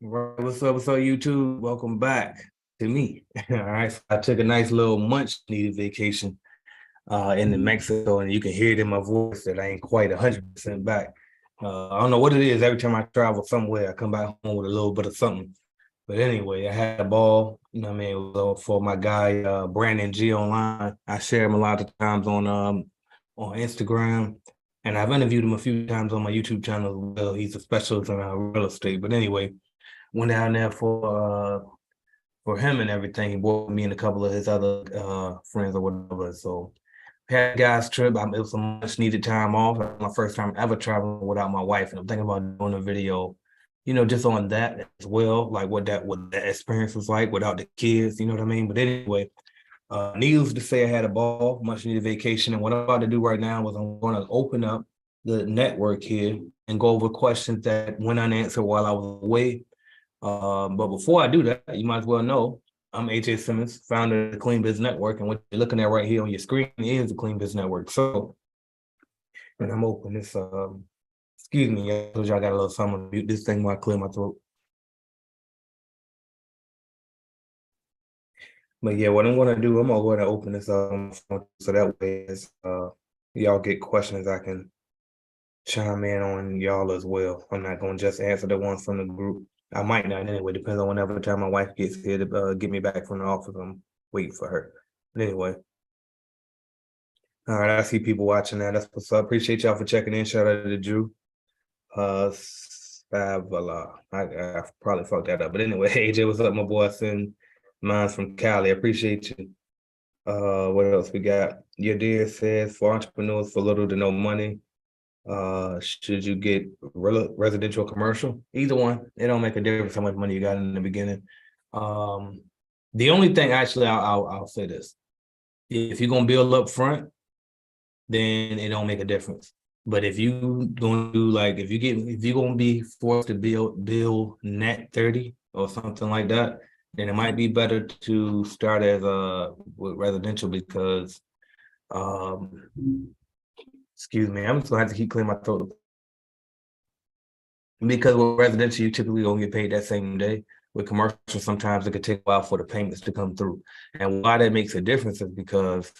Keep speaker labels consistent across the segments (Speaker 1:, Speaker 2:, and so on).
Speaker 1: Right, what's up, YouTube? Welcome back to me. All right, so I took a nice little much needed vacation in Mexico, and you can hear it in my voice that I ain't quite 100% back. I don't know what it is. Every time I travel somewhere, I come back home with a little bit of something. But anyway, I had a ball. You know what I mean? It was all for my guy Brandon G online. I share him a lot of times on Instagram, and I've interviewed him a few times on my YouTube channel as well. He's a specialist in real estate. But anyway, went down there for him and everything. He brought me and a couple of his other friends or whatever. So had a guys trip. It was some much needed time off. My first time ever traveling without my wife, and I'm thinking about doing a video, just on that as well, like what that experience was like without the kids. You know what I mean? But anyway, needless to say, I had a ball, much needed vacation, and what I'm about to do right now is I'm going to open up the network here and go over questions that went unanswered while I was away. But before I do that, you might as well know I'm AJ Simmons, founder of the Clean Biz Network, and what you're looking at right here on your screen is the Clean Biz Network. So, and I'm open this. Excuse me, I told you I got a little something. Mute this thing while I clear my throat. But yeah, what I'm gonna do, I'm gonna go ahead and open this up so that way, as y'all get questions, I can chime in on y'all as well. I'm not gonna just answer the ones from the group. I might not anyway, depends on whenever time my wife gets here to get me back from the office. I'm waiting for her. But anyway, all right, I see people watching that. That's what's up. Appreciate y'all for checking in. Shout out to Drew. Savala. I probably fucked that up. But anyway, AJ, what's up, my boy? Send mine's from Cali. I appreciate you. What else we got? Your dear says for entrepreneurs for little to no money. Should you get residential or commercial? Either one. It don't make a difference how much money you got in the beginning. The only thing actually I'll say this. If you're gonna build up front, then it don't make a difference. But if you gonna do like if you're gonna be forced to build net 30 or something like that, then it might be better to start as with residential because excuse me, I'm just gonna have to keep clearing my throat. Because with residential, you typically gonna get paid that same day. With commercial, sometimes it could take a while for the payments to come through. And why that makes a difference is because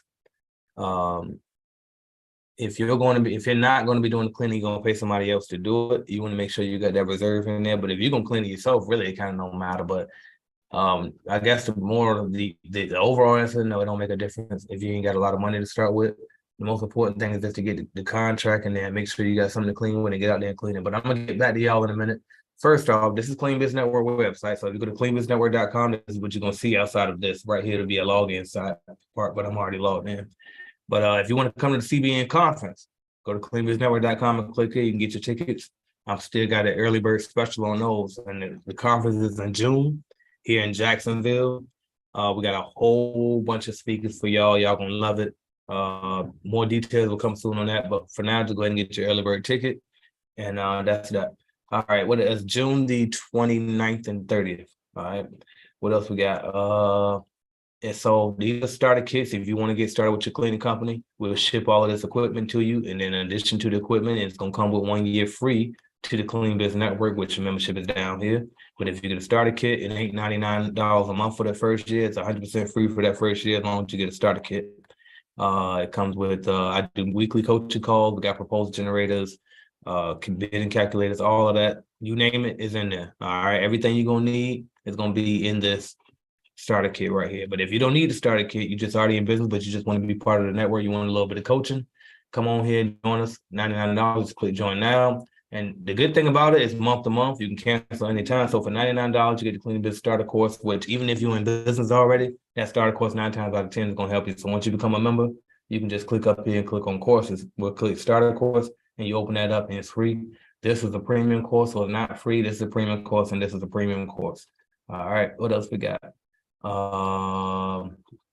Speaker 1: um, if you're not going to be doing the cleaning, you're going to pay somebody else to do it. You want to make sure you got that reserve in there. But if you're going to clean it yourself, really, it kind of don't matter. But I guess the overall answer, no, it don't make a difference if you ain't got a lot of money to start with. The most important thing is just to get the contract and then make sure you got something to clean with and get out there and clean it. But I'm gonna get back to y'all in a minute. First off, this is Clean Biz Network website. So if you go to cleanbiznetwork.com, this is what you're gonna see outside of this right here to be a login side part, but I'm already logged in. But if you want to come to the CBN conference, go to cleanbiznetwork.com and click here. You can get your tickets. I've still got an early bird special on those. And the conference is in June here in Jacksonville. We got a whole bunch of speakers for y'all. Y'all gonna love it. More details will come soon on that. But for now, just go ahead and get your early bird ticket. And that's that. All right, what is June the 29th and 30th? All right. What else we got? And so these are starter kits. If you want to get started with your cleaning company, we'll ship all of this equipment to you. And then in addition to the equipment, it's going to come with 1 year free to the Clean Biz Network, which membership is down here. But if you get a starter kit, it ain't $99 a month for the first year. It's 100% free for that first year as long as you get a starter kit. It comes with, I do weekly coaching calls. We got proposal generators, bidding calculators, all of that. You name it is in there. All right. Everything you're going to need is going to be in this starter kit right here. But if you don't need a starter kit, you're just already in business, but you just want to be part of the network, you want a little bit of coaching, come on here and join us. $99, click join now. And the good thing about it is month to month, you can cancel anytime. So for $99, you get the Clean Biz Starter Course, which even if you're in business already, that starter course 9 times out of 10 is going to help you. So once you become a member, you can just click up here and click on courses. We'll click starter course and you open that up and it's free. This is a premium course, so it's not free. This is a premium course and this is a premium course. All right, what else we got?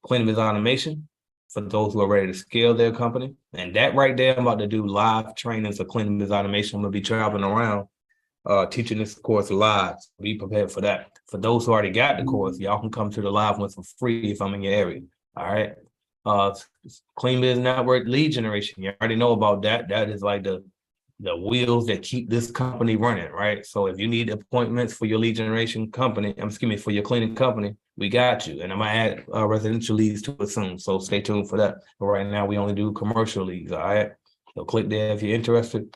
Speaker 1: Clean Biz Automation for those who are ready to scale their company. And that right there, I'm about to do live trainings of Clean Biz Automation. I'm going to be traveling around teaching this course live. So be prepared for that. For those who already got the course, y'all can come to the live ones for free if I'm in your area. All right. Clean Biz Network lead generation. You already know about that. That is like the the wheels that keep this company running, right? So if you need appointments for your lead generation company, excuse me, for your cleaning company, we got you. And I'm gonna add residential leads to it soon. So stay tuned for that. But right now we only do commercial leads. All right. So click there if you're interested.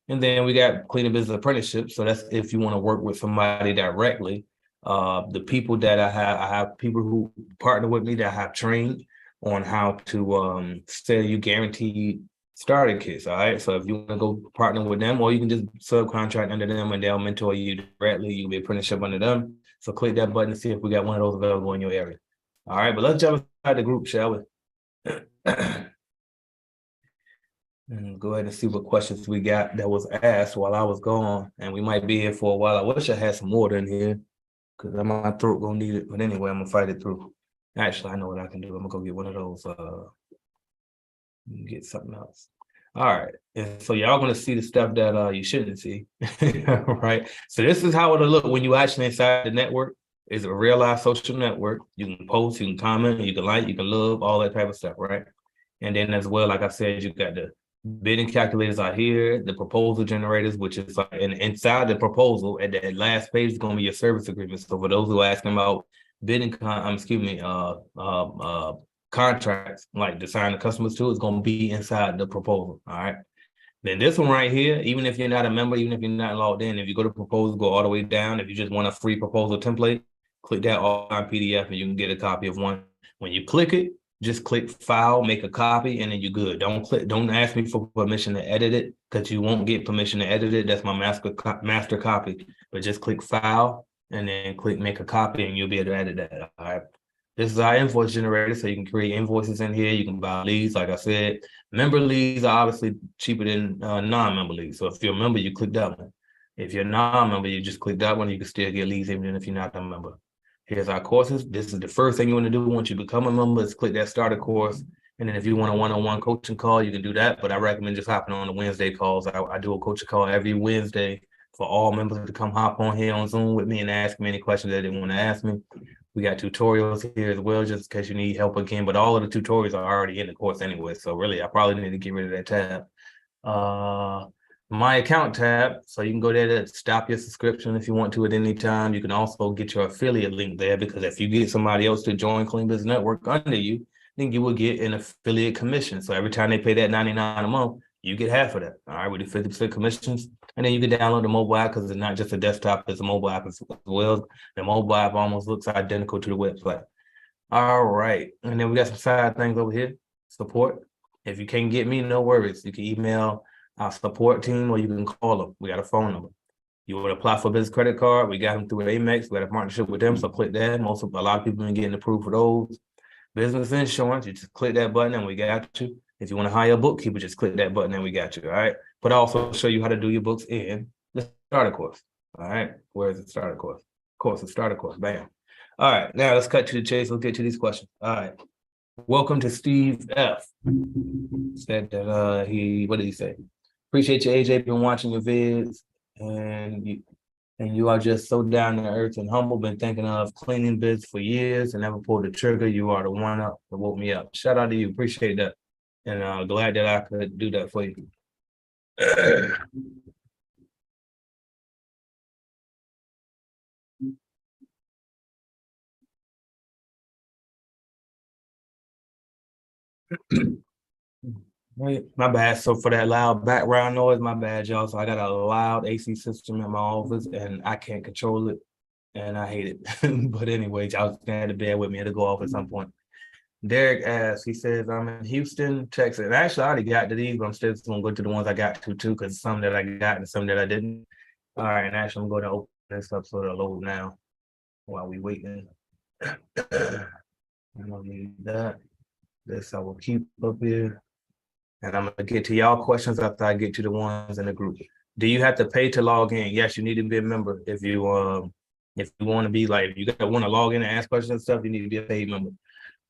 Speaker 1: And then we got cleaning business apprenticeships. So that's if you want to work with somebody directly. The people that I have people who partner with me that I have trained on how to sell you guaranteed starter kits. All right. So if you want to go partner with them, or you can just subcontract under them and they'll mentor you directly. You'll be apprenticeship under them. So click that button to see if we got one of those available in your area. All right, but let's jump inside the group, shall we? And go ahead and see what questions we got that was asked while I was gone. And we might be here for a while. I wish I had some water in here because my throat gonna need it. But anyway, I'm gonna fight it through. Actually, I know what I can do. I'm gonna go get one of those get something else. All right. And so y'all gonna see the stuff that you shouldn't see. Right. So this is how it'll look when you actually inside the network. It's a real life social network. You can post, you can comment, you can like, you can love, all that type of stuff, right? And then as well, like I said, you got the bidding calculators out here, the proposal generators, which is like, and inside the proposal at the last page is going to be your service agreement. So for those who are asking about bidding, contracts, like to sign the customers to, it's going to be inside the proposal. All right. Then this one right here, even if you're not a member, even if you're not logged in, if you go to proposal, go all the way down. If you just want a free proposal template, click that online PDF and you can get a copy of one. When you click it, just click file, make a copy, and then you're good. Don't ask me for permission to edit it because you won't get permission to edit it. That's my master copy. But just click file and then click make a copy and you'll be able to edit that. All right. This is our invoice generator, so you can create invoices in here. You can buy leads, like I said. Member leads are obviously cheaper than non-member leads. So if you're a member, you click that one. If you're a non-member, you just click that one. You can still get leads even if you're not a member. Here's our courses. This is the first thing you want to do once you become a member is click that starter course. And then if you want a one-on-one coaching call, you can do that. But I recommend just hopping on the Wednesday calls. I do a coaching call every Wednesday for all members to come hop on here on Zoom with me and ask me any questions that they want to ask me. We got tutorials here as well, just in case you need help again. But all of the tutorials are already in the course anyway. So really, I probably need to get rid of that tab. My account tab, so you can go there to stop your subscription if you want to at any time. You can also get your affiliate link there because if you get somebody else to join Clean Business Network under you, then you will get an affiliate commission. So every time they pay that $99 a month, you get half of that. All right, we do 50% commissions. And then you can download the mobile app because it's not just a desktop, it's a mobile app as well. The mobile app almost looks identical to the website. All right. And then we got some side things over here. Support. If you can't get me, no worries. You can email our support team or you can call them. We got a phone number. You would apply for a business credit card. We got them through Amex. We got a partnership with them. So click that. A lot of people have been getting approved for those. Business insurance, you just click that button and we got you. If you want to hire a bookkeeper, just click that button and we got you. All right. But I also show you how to do your books in the starter course. All right. Where's the starter course? The starter course. Bam. All right. Now let's cut to the chase. Let's get to these questions. All right. Welcome to Steve F. Said that what did he say? Appreciate you, AJ. Been watching your vids and you are just so down to earth and humble. Been thinking of cleaning bids for years and never pulled the trigger. You are the one up that woke me up. Shout out to you. Appreciate that. And glad that I could do that for you. My bad. So for that loud background noise, my bad, y'all. So I got a loud AC system in my office and I can't control it. And I hate it. But anyway, y'all just had to bear with me. It'll go off at some point. Derek asks, he says, I'm in Houston, Texas. And actually, I already got to these, but I'm still going to go to the ones I got to too, because some that I got and some that I didn't. All right, and actually, I'm going to open this up so it'll load now while we waiting. I don't need that. This I will keep up here. And I'm going to get to y'all questions after I get to the ones in the group. Do you have to pay to log in? Yes, you need to be a member. If you want to be like, if you want to log in and ask questions and stuff, you need to be a paid member.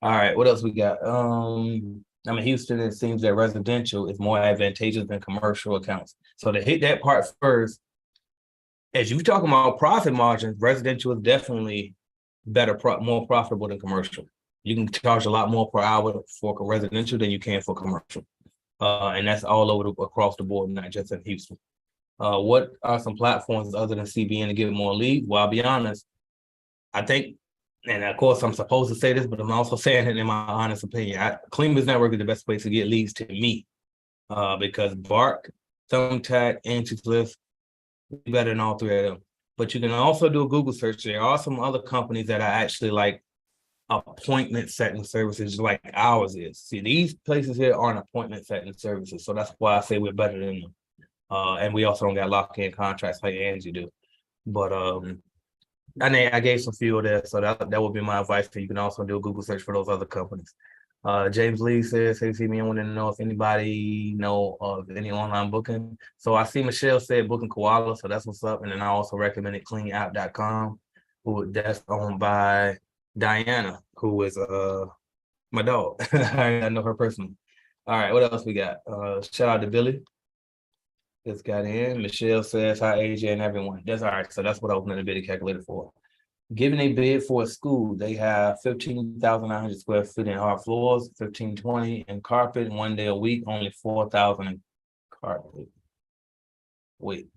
Speaker 1: All right, what else we got? I'm in Houston. It seems that residential is more advantageous than commercial accounts. So to hit that part first, as you're talking about profit margins, residential is definitely better, more profitable than commercial. You can charge a lot more per hour for residential than you can for commercial. And that's all over across the board, not just in Houston. What are some platforms other than CBN to get more leads? Well, I'll be honest, I think, and of course I'm supposed to say this, but I'm also saying it in my honest opinion. Cleanbiz Network is the best place to get leads to me, because Bark, Thumbtack, Answers better than all three of them. But you can also do a Google search. There are some other companies that are actually like appointment setting services like ours is. See, these places here aren't appointment setting services. So that's why I say we're better than them. And we also don't got lock-in contracts like Angie do. But I gave some few of that, so that would be my advice. You can also do a Google search for those other companies. James Lee says, hey, see me, I want to know if anybody know of any online booking. So I see Michelle said booking Koala, so that's what's up. And then I also recommended cleanapp.com, that's owned by Diana, who is my dog. I know her personally. All right, what else we got? Shout out to Billy. Just got in. Michelle says, hi, AJ and everyone. That's all right. So that's what I opened the bid calculator for. Given a bid for a school, they have 15,900 square feet in hard floors, 1,520 in carpet, 1 day a week, only 4,000 in carpet. Wait.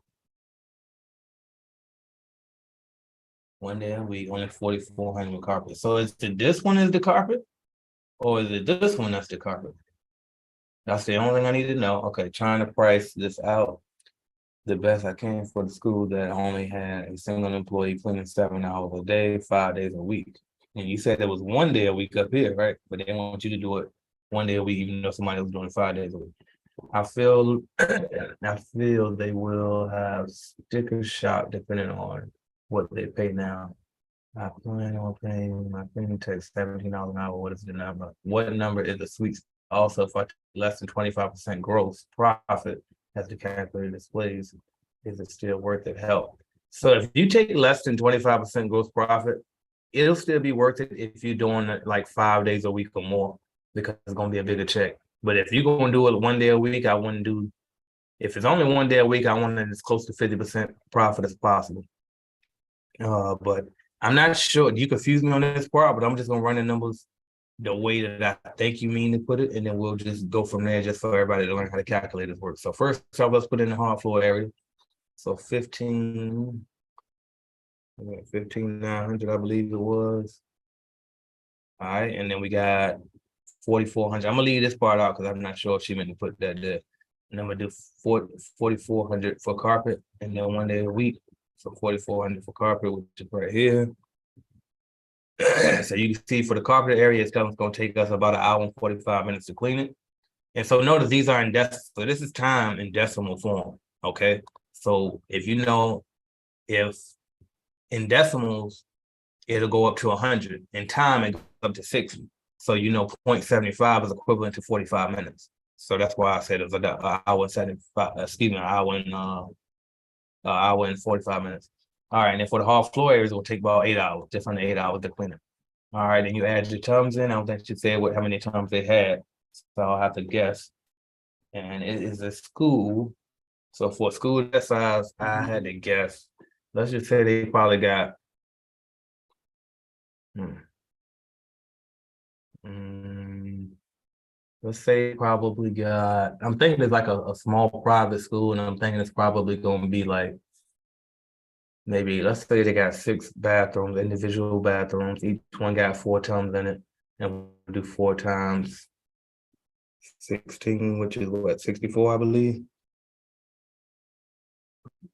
Speaker 1: 1 day a week, only 4,400 in carpet. So is it this one is the carpet? Or is it this one that's the carpet? That's the only thing I need to know. Okay, trying to price this out the best I can for the school that only had a single employee cleaning 7 hours a day, 5 days a week. And you said there was 1 day a week up here, right? But they want you to do it 1 day a week, even though somebody was doing 5 days a week. I feel they will have sticker shock depending on what they pay now. I plan on paying my cleaning tech $17 an hour. What is the number? What number is the sweet? Also, if I take less than 25% gross profit, as the calculator displays, is it still worth it? Help. So if you take less than 25% gross profit, it'll still be worth it if you're doing it like 5 days a week or more, because it's gonna be a bigger check. But if you're gonna do it 1 day a week, I wouldn't do. If it's only 1 day a week, I want it as close to 50% profit as possible. But I'm not sure. You confuse me on this part, but I'm just gonna run the numbers the way that I think you mean to put it, and then we'll just go from there just for everybody to learn how the calculators work. So first, let's put in the hard floor area. So 15,900, I believe it was. All right, and then we got 4,400. I'm gonna leave this part out because I'm not sure if she meant to put that there. And I'm gonna do 4,400 for carpet, and then 1 day a week. So 4,400 for carpet, which is right here. So you can see for the carpet area, it's gonna take us about 1 hour and 45 minutes to clean it. And so notice these are in decimal. So this is time in decimal form. Okay. So if you know, if in decimals, it'll go up to 100. In time, it goes up to 60. So you know 0.75 is equivalent to 45 minutes. So that's why I said it was an hour and 75, excuse me, an hour and 45 minutes. All right, and then for the hard floor areas, it will take about 8 hours, just under 8 hours to clean it. All right, then you add your tums in. I don't think you said how many tums they had, so I'll have to guess. And it is a school. So for a school that size, I had to guess. Let's just say they probably got. Let's say probably got. I'm thinking it's like a small private school, and I'm thinking it's probably going to be like. Maybe let's say they got 6 bathrooms, individual bathrooms. Each one got 4 tums in it, and we'll do 4 times 16, which is what, 64, I believe.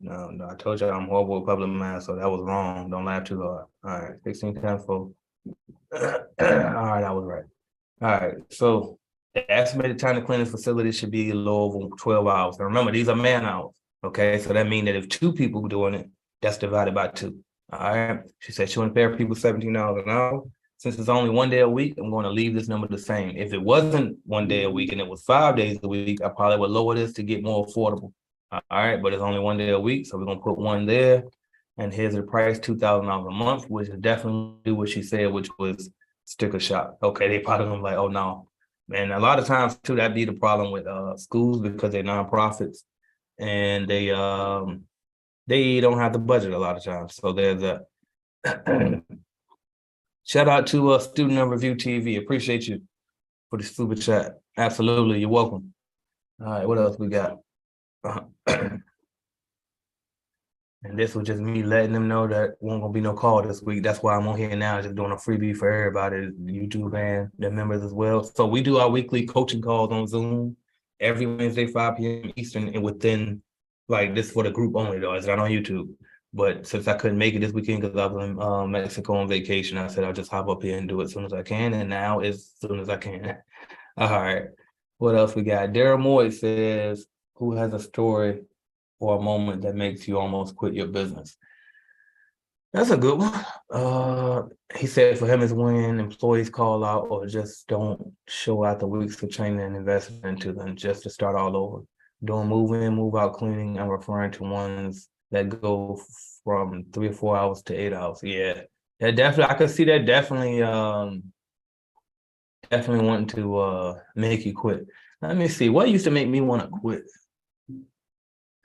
Speaker 1: No, I told you I'm horrible with public math, so that was wrong. Don't laugh too hard. All right, 16 times 4. All right, I was right. All right, so the estimated time to clean the facility should be a little over 12 hours. Now remember, these are man hours. Okay, so that means that if 2 people doing it, that's divided by 2. All right. She said she want to pay people $17 an hour. Since it's only 1 day a week, I'm going to leave this number the same. If it wasn't 1 day a week and it was 5 days a week, I probably would lower this to get more affordable. All right, but it's only 1 day a week, so we're gonna put 1 there. And here's the price, $2,000 a month, which is definitely what she said, which was sticker shock. Okay, they probably gonna be like, oh no. And a lot of times too, that'd be the problem with schools because they're nonprofits and they don't have the budget a lot of times. So there's a shout out to Student Review TV. Appreciate you for the super chat. Absolutely, you're welcome. All right, what else we got? And this was just me letting them know that won't gonna be no call this week. That's why I'm on here now, just doing a freebie for everybody, YouTube and the members as well. So we do our weekly coaching calls on Zoom every Wednesday, 5 p.m. Eastern, and within like this for the group only though, it's not on YouTube. But since I couldn't make it this weekend because I was in Mexico on vacation, I said I'll just hop up here and do it as soon as I can. And now as soon as I can. All right. What else we got? Daryl Moy says, who has a story or a moment that makes you almost quit your business? That's a good one. He said for him is when employees call out or just don't show out the weeks of training and investment into them just to start all over. Doing move in, move out cleaning, I'm referring to ones that go from 3 or 4 hours to 8 hours. Yeah, that definitely I could see that definitely wanting to make you quit. Let me see. What used to make me want to quit?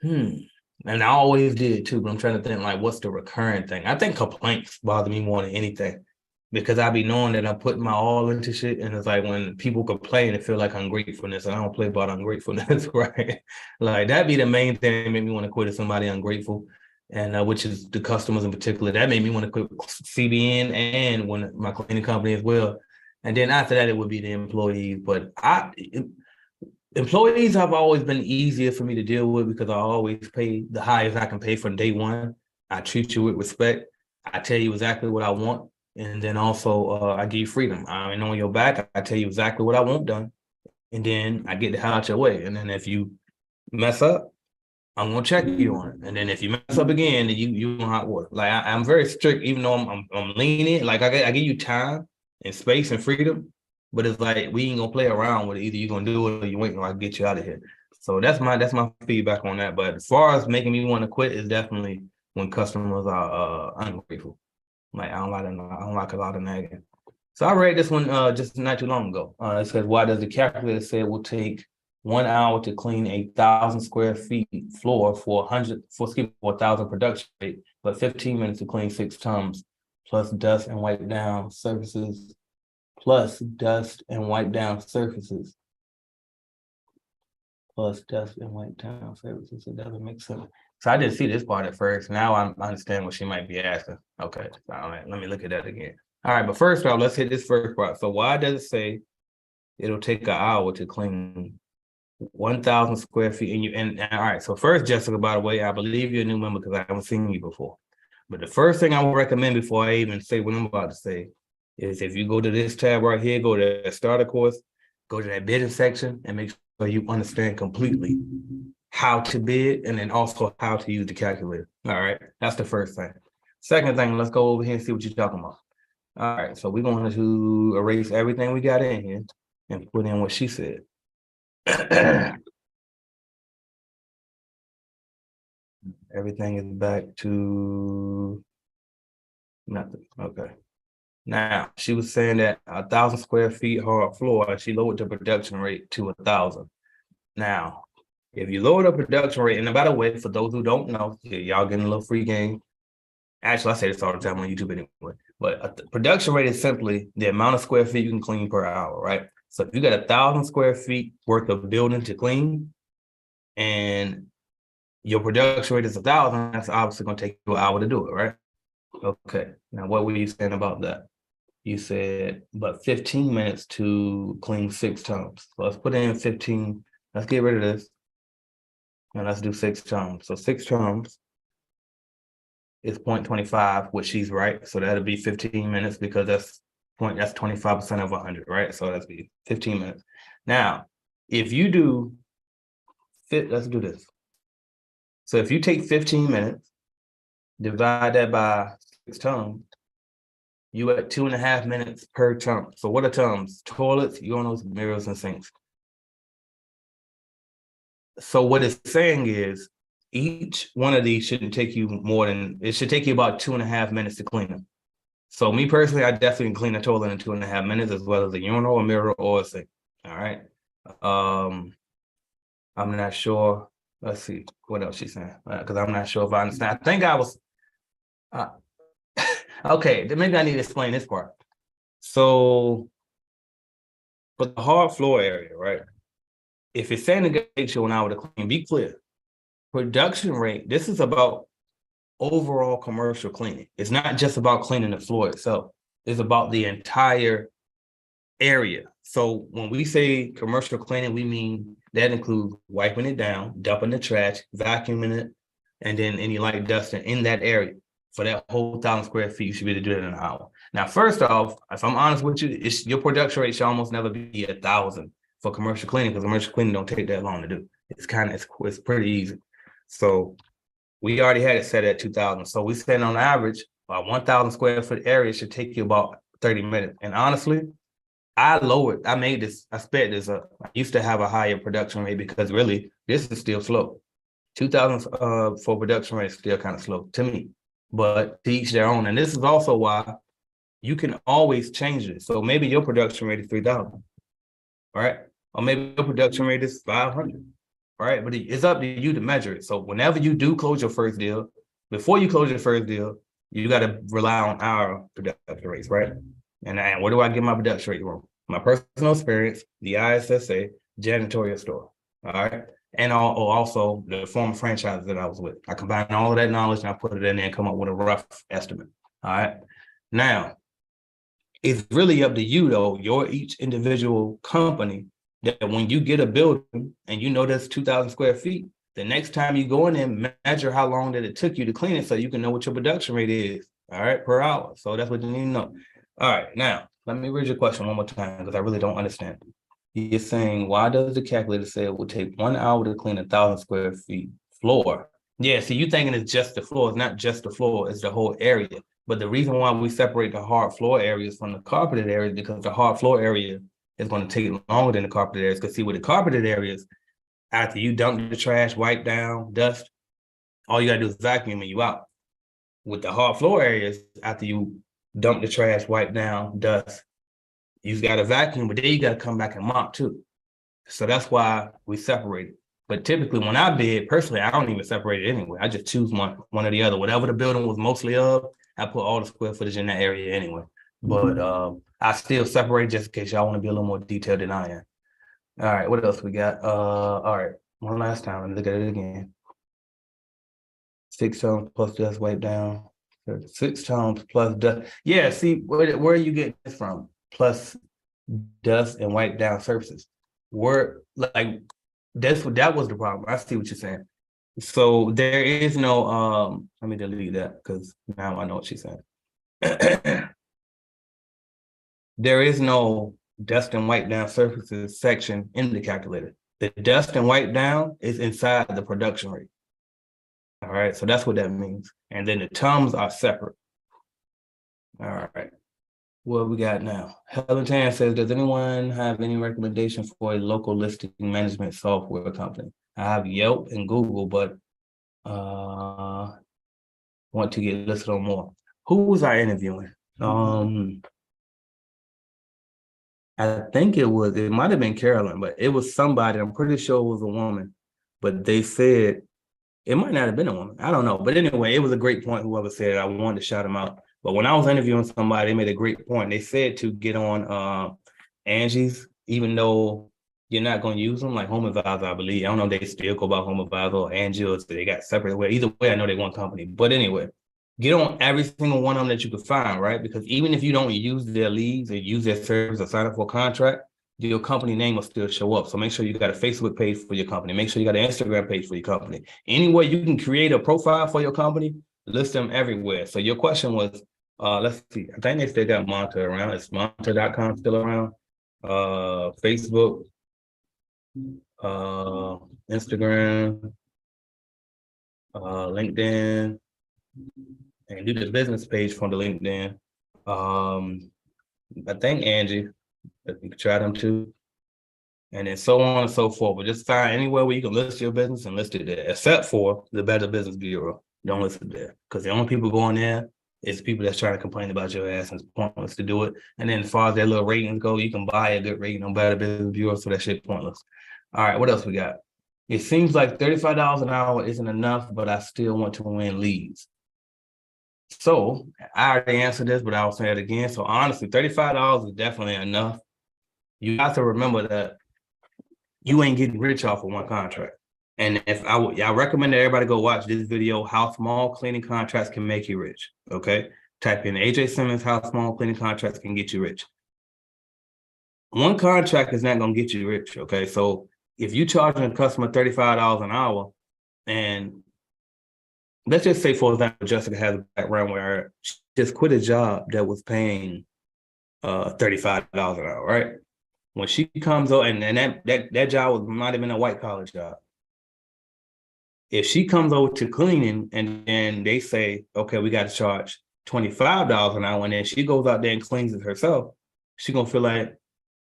Speaker 1: And I always did too, but I'm trying to think like what's the recurring thing? I think complaints bother me more than anything because I be knowing that I'm putting my all into shit. And it's like when people complain, it feel like ungratefulness. And I don't play about ungratefulness, right? Like that be the main thing that made me want to quit is somebody ungrateful. And which is the customers in particular. That made me want to quit CBN and when my cleaning company as well. And then after that, it would be the employees. But employees have always been easier for me to deal with because I always pay the highest I can pay from day one. I treat you with respect. I tell you exactly what I want. And then also I give you freedom. I mean, on your back, I tell you exactly what I want done. And then I get the hell out your way. And then if you mess up, I'm gonna check you on it. And then if you mess up again, then you on hot water. Like I'm very strict, even though I'm lenient. Like I give you time and space and freedom, but it's like we ain't gonna play around with it. Either you're gonna do it or you ain't gonna get you out of here. So that's my feedback on that. But as far as making me want to quit is definitely when customers are ungrateful. Like I don't like a lot of nagging. So I read this one just not too long ago. It says, why does the calculator say it will take 1 hour to clean 1,000 square feet floor for 1,000 production rate, but 15 minutes to clean 6 tons plus dust and wipe down surfaces, plus dust and wipe down surfaces, plus dust and wipe down surfaces. It doesn't make sense. So I didn't see this part at first. Now I understand what she might be asking. Okay, all right, let me look at that again. All right, but first off, let's hit this first part. So why does it say it'll take an hour to clean 1,000 square feet? And all right, so first, Jessica, by the way, I believe you're a new member because I haven't seen you before. But the first thing I would recommend before I even say what I'm about to say is if you go to this tab right here, go to the starter course, go to that bidding section and make sure you understand completely how to bid and then also how to use the calculator. All right, that's the first thing. Second thing, let's go over here and see what you're talking about. All right, so we're going to erase everything we got in here and put in what she said. Everything is back to nothing. Okay. Now she was saying that 1,000 square feet hard floor, she lowered the production rate to 1,000. Now, if you lower the production rate, and by the way, for those who don't know, y'all getting a little free game. Actually, I say this all the time on YouTube anyway. But the production rate is simply the amount of square feet you can clean per hour, right? So if you got 1,000 square feet worth of building to clean, and your production rate is 1,000, that's obviously going to take you an hour to do it, right? Okay. Now, what were you saying about that? You said, but 15 minutes to clean 6 tons. So let's put in 15. Let's get rid of this. And let's do 6 tons. So 6 tons is 0.25, which she's right. So that'll be 15 minutes because that's 25% of 100, right? So that's be 15 minutes. Now, if you do, let's do this. So if you take 15 minutes, divide that by 6 tons, you at 2.5 minutes per ton. So what are tons? Toilets, urinals, mirrors, and sinks. So what it's saying is each one of these shouldn't take you more than, it should take you about 2.5 minutes to clean them. So me personally, I definitely clean a toilet in 2.5 minutes as well as a urinal, a mirror, or a sink. All right. I'm not sure. Let's see what else she's saying because I'm not sure if I understand. I think I was okay. Then maybe I need to explain this part. So for the hard floor area, right? if it's saying it takes you an hour to clean, be clear. Production rate, this is about overall commercial cleaning. It's not just about cleaning the floor itself. It's about the entire area. So when we say commercial cleaning, we mean that includes wiping it down, dumping the trash, vacuuming it, and then any light dusting in that area. For that whole 1,000 square feet, you should be able to do it in an hour. Now, first off, if I'm honest with you, your production rate should almost never be 1,000 for commercial cleaning, because commercial cleaning don't take that long to do. It's pretty easy. So we already had it set at 2,000. So we said on average, about 1,000 square foot area should take you about 30 minutes. And honestly, I sped this up. I used to have a higher production rate because really this is still slow. 2,000 for production rate is still kind of slow to me, but to each their own. And this is also why you can always change it. So maybe your production rate is 3,000, right? Or maybe your production rate is 500, right? But it's up to you to measure it. So whenever you do close your first deal, before you close your first deal, you got to rely on our production rates, right? And where do I get my production rate from? My personal experience, the ISSA, janitorial store, all right? And also the former franchise that I was with. I combined all of that knowledge and I put it in there and come up with a rough estimate, all right? Now, it's really up to you though, each individual company, that when you get a building and you know that's 2,000 square feet, the next time you go in there, measure how long that it took you to clean it so you can know what your production rate is, all right, per hour. So that's what you need to know. All right, now, let me read your question one more time because I really don't understand. You're saying, why does the calculator say it will take 1 hour to clean 1,000 square feet floor? Yeah, so you thinking it's just the floor. It's not just the floor, it's the whole area. But the reason why we separate the hard floor areas from the carpeted areas, because the hard floor area is going to take longer than the carpeted areas. Because see, with the carpeted areas, after you dump the trash, wipe down, dust, all you got to do is vacuum and you out. With the hard floor areas, after you dump the trash, wipe down, dust, you got to vacuum, but then you got to come back and mop too. So that's why we separate it. But typically when I bid, personally, I don't even separate it anyway. I just choose one or the other. Whatever the building was mostly of, I put all the square footage in that area anyway. But I still separate just in case y'all want to be a little more detailed than I am. All right, what else we got? All right, one last time. Let me look at it again. 6 tons plus dust wipe down. 6 tons plus dust. Yeah, see, where you get this from? Plus dust and wipe down surfaces. That was the problem. I see what you're saying. So there is no let me delete that because now I know what she's saying. There is no dust and wipe down surfaces section in the calculator. The dust and wipe down is inside the production rate. All right, so that's what that means. And then the tons are separate. All right. What we got now? Helen Tan says, does anyone have any recommendation for a local listing management software company? I have Yelp and Google, but want to get listed on more. Who was I interviewing? I think it might have been Carolyn, but it was somebody. I'm pretty sure it was a woman, but they said it might not have been a woman. I don't know. But anyway, it was a great point. Whoever said it, I wanted to shout them out. But when I was interviewing somebody, they made a great point. They said to get on Angie's, even though you're not going to use them, like Home Advisor, I believe. I don't know if they still go by Home Advisor or Angie, or they got separate. Well, either way, I know they one company. But anyway, get on every single one of them that you can find, right? Because even if you don't use their leads or use their service or sign up for a contract, your company name will still show up. So make sure you got a Facebook page for your company. Make sure you got an Instagram page for your company. Anyway, you can create a profile for your company, list them everywhere. So your question was, let's see, I think they still got Monitor around. Is Monitor.com still around? Facebook, Instagram, LinkedIn, and do the business page from the LinkedIn. I think Angie, you can try them too. And then so on and so forth. But just find anywhere where you can list your business and list it there, except for the Better Business Bureau. Don't list it there. Because the only people going there is people that's trying to complain about your ass, and it's pointless to do it. And then as far as their little ratings go, you can buy a good rating on Better Business Bureau, so that shit pointless. All right, what else we got? It seems like $35 an hour isn't enough, but I still want to win leads. So I already answered this, but I'll say it again. So honestly, $35 is definitely enough. You have to remember that you ain't getting rich off of one contract. And if I recommend that everybody go watch this video, how small cleaning contracts can make you rich. Okay. Type in AJ Simmons, how small cleaning contracts can get you rich. One contract is not going to get you rich. Okay. So if you charging a customer $35 an hour, and let's just say, for example, Jessica has a background where she just quit a job that was paying $35 an hour, right? When she comes out, and that job was not even a white collar job. If she comes over to cleaning and then they say, okay, we got to charge $25 an hour, and then she goes out there and cleans it herself, she's gonna feel like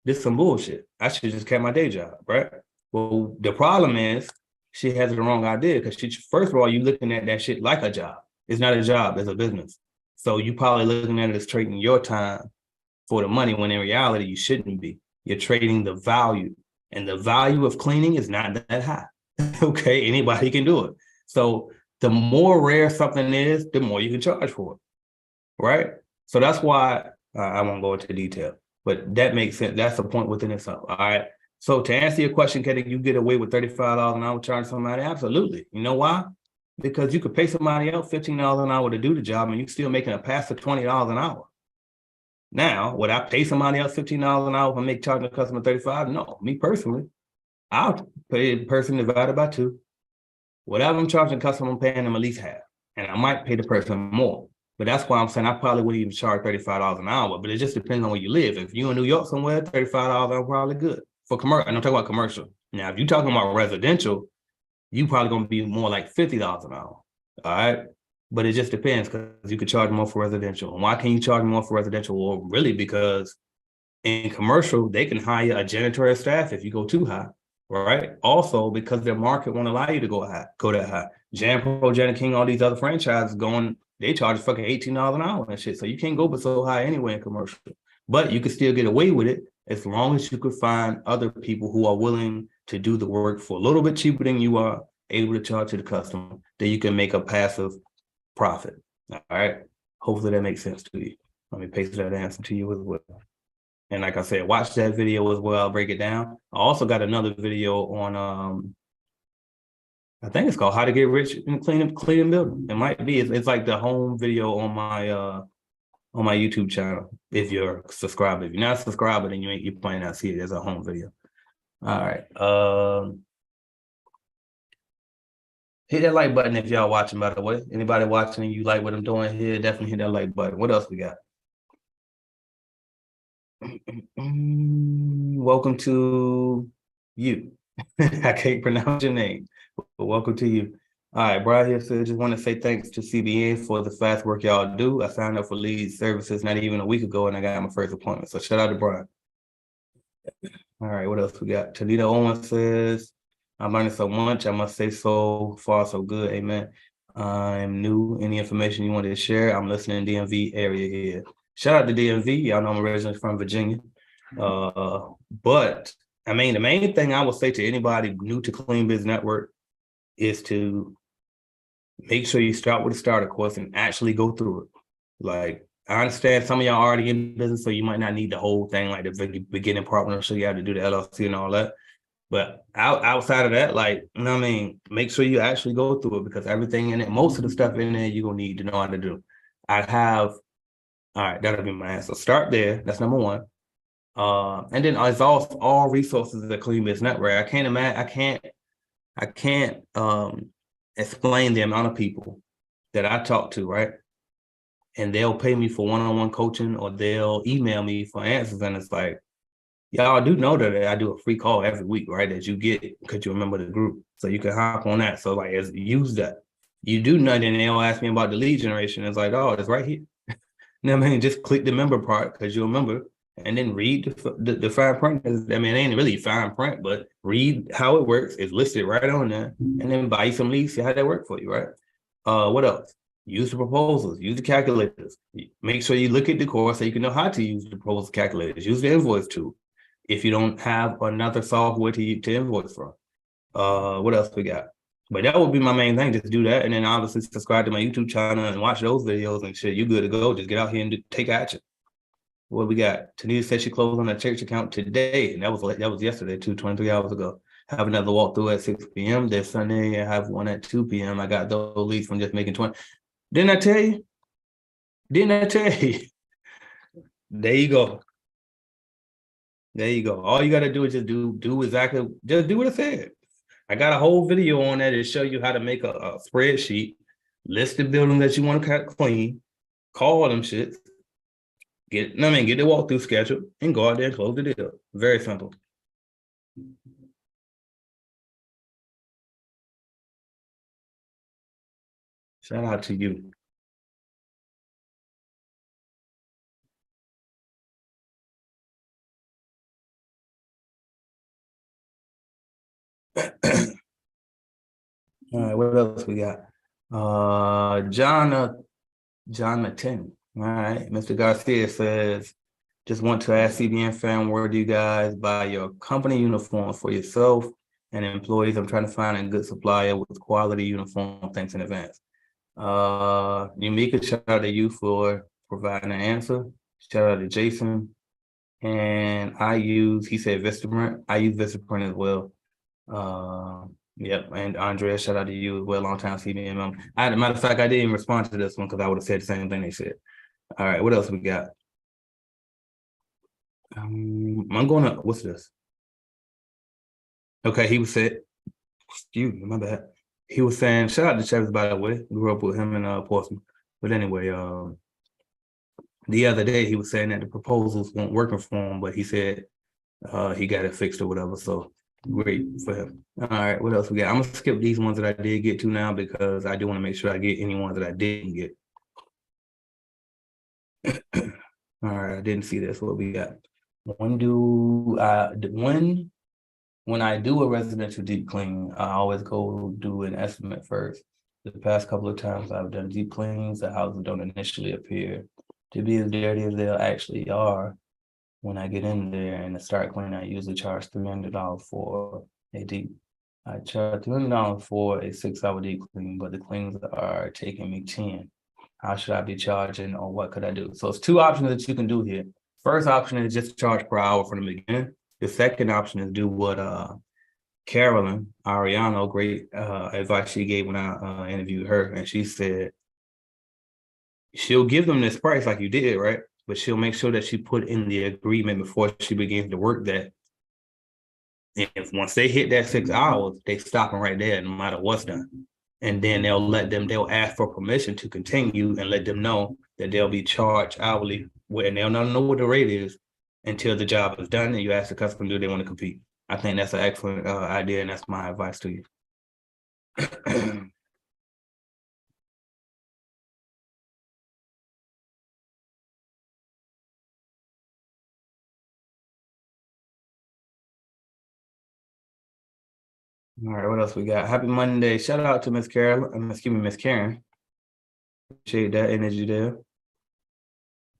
Speaker 1: this is some bullshit. I should just kept my day job, right? Well, the problem is she has the wrong idea, because she, first of all, you looking at that shit like a job. It's not a job, it's a business. So you probably looking at it as trading your time for the money, when in reality you shouldn't be. You're trading the value, and the value of cleaning is not that high. Okay, anybody can do it. So the more rare something is, the more you can charge for it, right? So that's why I won't go into detail, but that makes sense. That's the point within itself. All right. So to answer your question, can you get away with $35 an hour charging somebody? Absolutely. You know why? Because you could pay somebody else $15 an hour to do the job, and you're still making a pass of $20 an hour. Now, would I pay somebody else $15 an hour if I make charging a customer $35? No, me personally, I'll pay the person divided by 2. Whatever I'm charging the customer, I'm paying them at least half. And I might pay the person more. But that's why I'm saying I probably wouldn't even charge $35 an hour, but it just depends on where you live. If you're in New York somewhere, $35 are probably good. For commercial, and I'm talking about commercial. Now, if you're talking about residential, you probably gonna be more like $50 an hour. All right. But it just depends, because you could charge more for residential. And why can you charge more for residential? Well, really, because in commercial, they can hire a janitorial staff if you go too high. Right. Also, because their market won't allow you to go that high. JanPro, Janet King, all these other franchises they charge fucking $18 an hour and shit. So you can't go but so high anyway in commercial. But you can still get away with it as long as you could find other people who are willing to do the work for a little bit cheaper than you are able to charge to the customer, that you can make a passive profit. All right. Hopefully that makes sense to you. Let me paste that answer to you as well. And like I said, watch that video as well. I'll break it down. I also got another video on, I think it's called How to Get Rich in Clean Building. It might be. It's like the home video on my YouTube channel. If you're subscribed, if you're not subscribed, then you might not see it as a home video. All right. Hit that like button if y'all watching, by the way. Anybody watching and you like what I'm doing here, definitely hit that like button. What else we got? Welcome to you. I can't pronounce your name, but welcome to you. All right, Brian here said, just want to say thanks to CBN for the fast work y'all do. I signed up for lead services not even a week ago, and I got my first appointment. So shout out to Brian. All right, what else we got? Talita Owens says, I'm learning so much. I must say, so far so good. Amen. I'm new. Any information you want to share? I'm listening in DMV area here. Shout out to DMV. Y'all know I'm originally from Virginia. But I mean, the main thing I would say to anybody new to Clean Biz Network is to make sure you start with a starter course and actually go through it. Like, I understand some of y'all already in business, so you might not need the whole thing, like the beginning part when I show you how to do the LLC and all that. But outside of that, like, you know what I mean, make sure you actually go through it, because everything in it, most of the stuff in there, you're gonna need to know how to do. All right, that'll be my answer. Start there. That's number one. And then it's all resources at Clean Biz Network. I can't imagine. I can't explain the amount of people that I talk to, right? And they'll pay me for one-on-one coaching, or they'll email me for answers, and it's like, y'all do know that I do a free call every week, right? That you get because you remember the group, so you can hop on that. So like, use that. You do nothing, and they'll ask me about the lead generation. It's like, oh, it's right here. You know what I mean? Just click the member part, because you'll remember, and then read the fine print. I mean, it ain't really fine print, but read how it works. It's listed right on there, and then buy some leads, see how that work for you, right? What else? Use the proposals, use the calculators. Make sure you look at the course so you can know how to use the proposal calculators. Use the invoice tool if you don't have another software to invoice from. What else we got? But that would be my main thing. Just do that, and then obviously subscribe to my YouTube channel and watch those videos and shit. You good to go. Just get out here and take action. What we got? Tanisha said she closed on a church account today, and that was yesterday, 23 hours ago. Have another walkthrough at 6 p.m. This Sunday. I have one at 2 p.m. I got those leads from just making 20. Didn't I tell you? Didn't I tell you? There you go. There you go. All you got to do is just do exactly, just do what it said. I got a whole video on that to show you how to make a spreadsheet, list the buildings that you want to clean, call them shits, get the walkthrough schedule, and go out there and close the deal. Very simple. Shout out to you. All right, what else we got? John Matin. All right, Mr. Garcia says, just want to ask CBN fam, where do you guys buy your company uniform for yourself and employees? I'm trying to find a good supplier with quality uniform. Thanks in advance. Yumika, shout out to you for providing an answer. Shout out to Jason. And he said Vistaprint. I use Vistaprint as well. Yep, and Andrea, shout out to you as well, long time CBN member. Matter of fact, I didn't even respond to this one because I would have said the same thing they said. All right, what else we got? I'm going to, what's this? Okay, he was said, excuse me, my bad. He was saying, shout out to Travis, by the way. We grew up with him in Portsmouth. But anyway, the other day he was saying that the proposals weren't working for him, but he said he got it fixed or whatever. So great for him. All right, what else we got? I'm gonna skip these ones that I did get to now because I do want to make sure I get any ones that I didn't get. All right, I didn't see this. What we got? When I do a residential deep clean, I always go do an estimate first. The past couple of times I've done deep cleans, the houses don't initially appear to be as dirty as they actually are. When I get in there and start cleaning, I usually charge $300 for a deep. I charge $300 for a 6-hour deep clean, but the cleans are taking me 10. How should I be charging, or what could I do? So it's two options that you can do here. First option is just charge per hour from the beginning. The second option is do what Carolyn Ariano, great advice she gave when I interviewed her, and she said she'll give them this price like you did, right? But she'll make sure that she put in the agreement before she begins to work that if once they hit that 6 hours, they stopping right there no matter what's done. And then they'll ask for permission to continue and let them know that they'll be charged hourly, and they'll not know what the rate is until the job is done and you ask the customer, do they want to compete? I think that's an excellent idea, and that's my advice to you. All right, what else we got? Happy Monday. Shout out to Miss Carolyn. Miss Karen. Appreciate that energy there.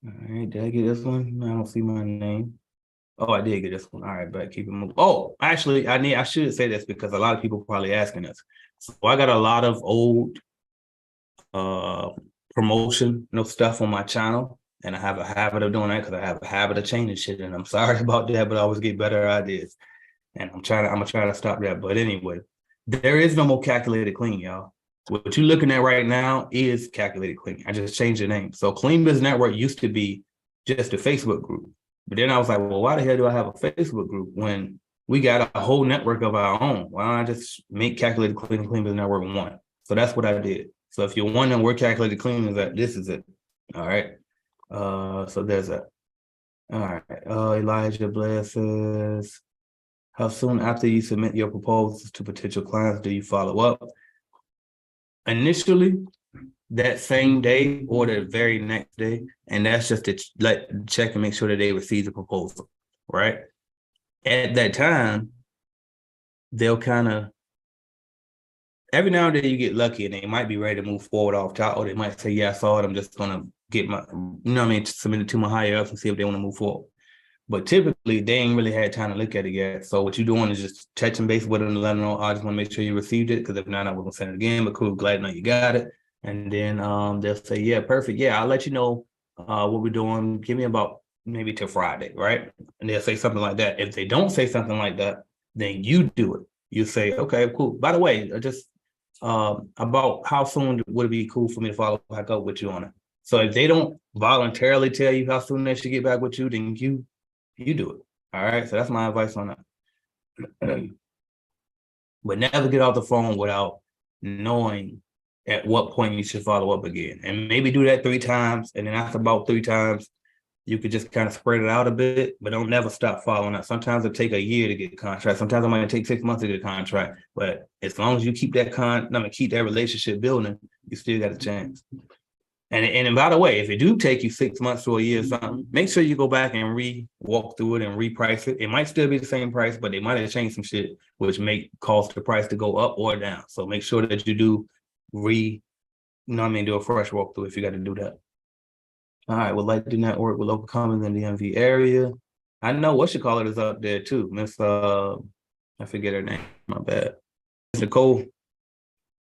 Speaker 1: All right, did I get this one? I don't see my name. Oh, I did get this one. All right, but keep it moving. Oh, actually, I should say this because a lot of people probably asking us. So I got a lot of old promotion, stuff on my channel, and I have a habit of doing that because I have a habit of changing shit, and I'm sorry about that, but I always get better ideas, and I'm gonna try to stop that. But anyway, there is no more calculated clean, y'all. What you're looking at right now is calculated clean. I just changed the name. So Clean Biz Network used to be just a Facebook group. But then I was like, well, why the hell do I have a Facebook group when we got a whole network of our own? Why don't I just make Calculated Clean Biz Network one? So that's what I did. So if you're wondering where Calculated Clean is at, this is it. All right. So there's that. All right. Elijah Blair says, how soon after you submit your proposals to potential clients do you follow up? Initially, that same day or the very next day, and that's just to check and make sure that they receive the proposal, right? At that time, they'll kind of, every now and then you get lucky and they might be ready to move forward off top, or they might say, yeah, I saw it, I'm just gonna get my, submit it to my higher ups and see if they want to move forward. But typically, they ain't really had time to look at it yet. So what you're doing is just touching base with them and letting them know, I just want to make sure you received it, because if not, I was gonna send it again. But cool, glad to know you got it. And then they'll say, yeah, perfect. Yeah, I'll let you know what we're doing. Give me about maybe till Friday, right? And they'll say something like that. If they don't say something like that, then you do it. You say, okay, cool. By the way, just about how soon would it be cool for me to follow back up with you on it? So if they don't voluntarily tell you how soon they should get back with you, then you do it. All right. So that's my advice on that. But never get off the phone without knowing at what point you should follow up again. And maybe do that 3 times. And then after about 3 times, you could just kind of spread it out a bit, but don't never stop following up. Sometimes it take a year to get a contract. Sometimes it might take 6 months to get a contract. But as long as you keep that keep that relationship building, you still got a chance. And by the way, if it do take you 6 months to a year or something, make sure you go back and walk through it and reprice it. It might still be the same price, but they might have changed some shit, which may cause the price to go up or down. So make sure that you do do a fresh walkthrough if you got to do that. All right, would like to network with local companies in the DMV area. I know what you call it is up there too. Miss I forget her name. My bad. Nicole.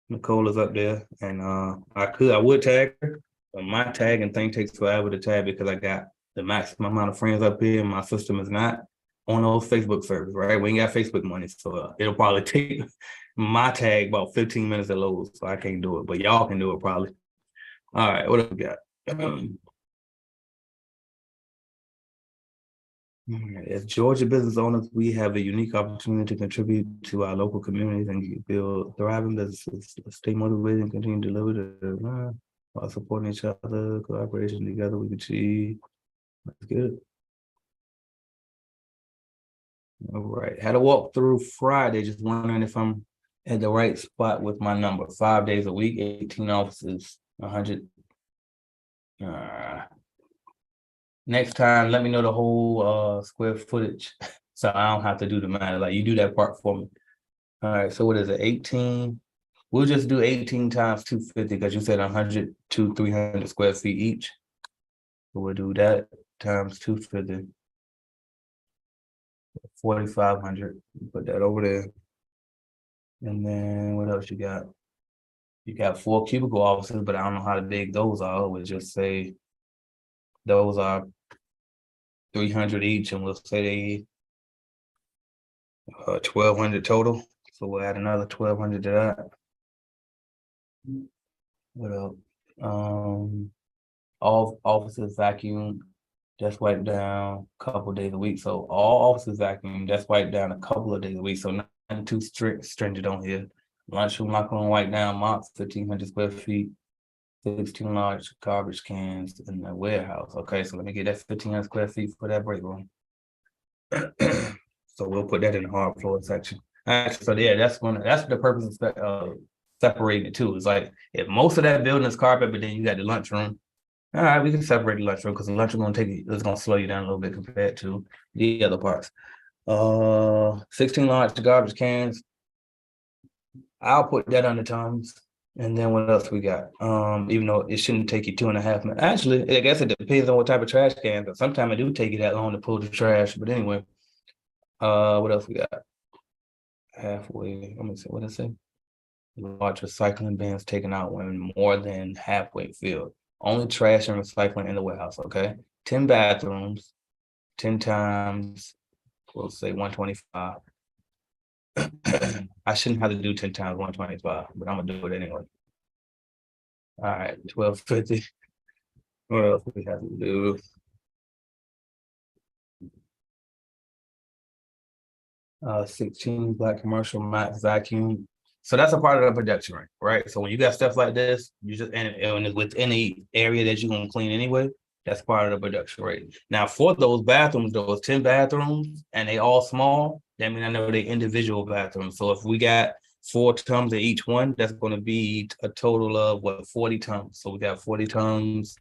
Speaker 1: Nicole is up there, and I would tag her, but my tagging thing takes forever to tag because I got the maximum amount of friends up here, and my system is not on those Facebook servers, right? We ain't got Facebook money, so it'll probably take my tag about 15 minutes to load, so I can't do it, but y'all can do it probably. All right, what do we got? As Georgia business owners, we have a unique opportunity to contribute to our local communities and build thriving businesses. Stay motivated and continue to deliver while supporting each other. Collaboration together, we can achieve. That's good. All right. Had a walk through Friday. Just wondering if I'm at the right spot with my number. 5 days a week, 18 offices, 100. Next time, let me know the whole square footage so I don't have to do the math. Like you do that part for me. All right, so what is it? 18. We'll just do 18 times 250 because you said 100 to 300 square feet each. So we'll do that times 250. 4,500. Put that over there. And then what else you got? You got 4 cubicle offices, but I don't know how big those are. We'll just say those are 300 each, and we'll say 1,200 total. So we'll add another 1,200 to that. What else? All offices vacuum, that's wiped down a couple days a week. So all offices vacuum, that's wiped down a couple of days a week. So nothing too stringent on here. Lunchroom not gonna wipe down mops, 1,500 square feet, 16 large garbage cans in the warehouse. Okay, so let me get that 1,500 square feet for that break room. So we'll put that in the hard floor section. So yeah, that's the purpose of separating it too. It's like if most of that building is carpet, but then you got the lunchroom. All right, we can separate the lunchroom because the lunchroom it's gonna slow you down a little bit compared to the other parts. 16 large garbage cans. I'll put that under Tom's. And then what else we got? Even though it shouldn't take you 2.5 minutes. Actually, I guess it depends on what type of trash can, but sometimes it do take you that long to pull the trash. But anyway, what else we got? Halfway. Let me see what I say. Large recycling bins taken out when more than halfway filled. Only trash and recycling in the warehouse, okay? 10 bathrooms, 10 times, we'll say 125. I shouldn't have to do 10 times 125, but I'm gonna do it anyway. All right, 1,250. What else we have to do? 16 black commercial max vacuum. So that's a part of the production rate, right? So when you got stuff like this, you just and it's within the area that you're gonna clean anyway, that's part of the production rate. Now for those bathrooms, those 10 bathrooms, and they all small, that means I know they individual bathrooms. So if we got 4 tons of each one, that's gonna be a total of what 40 tons. So we got 40 tons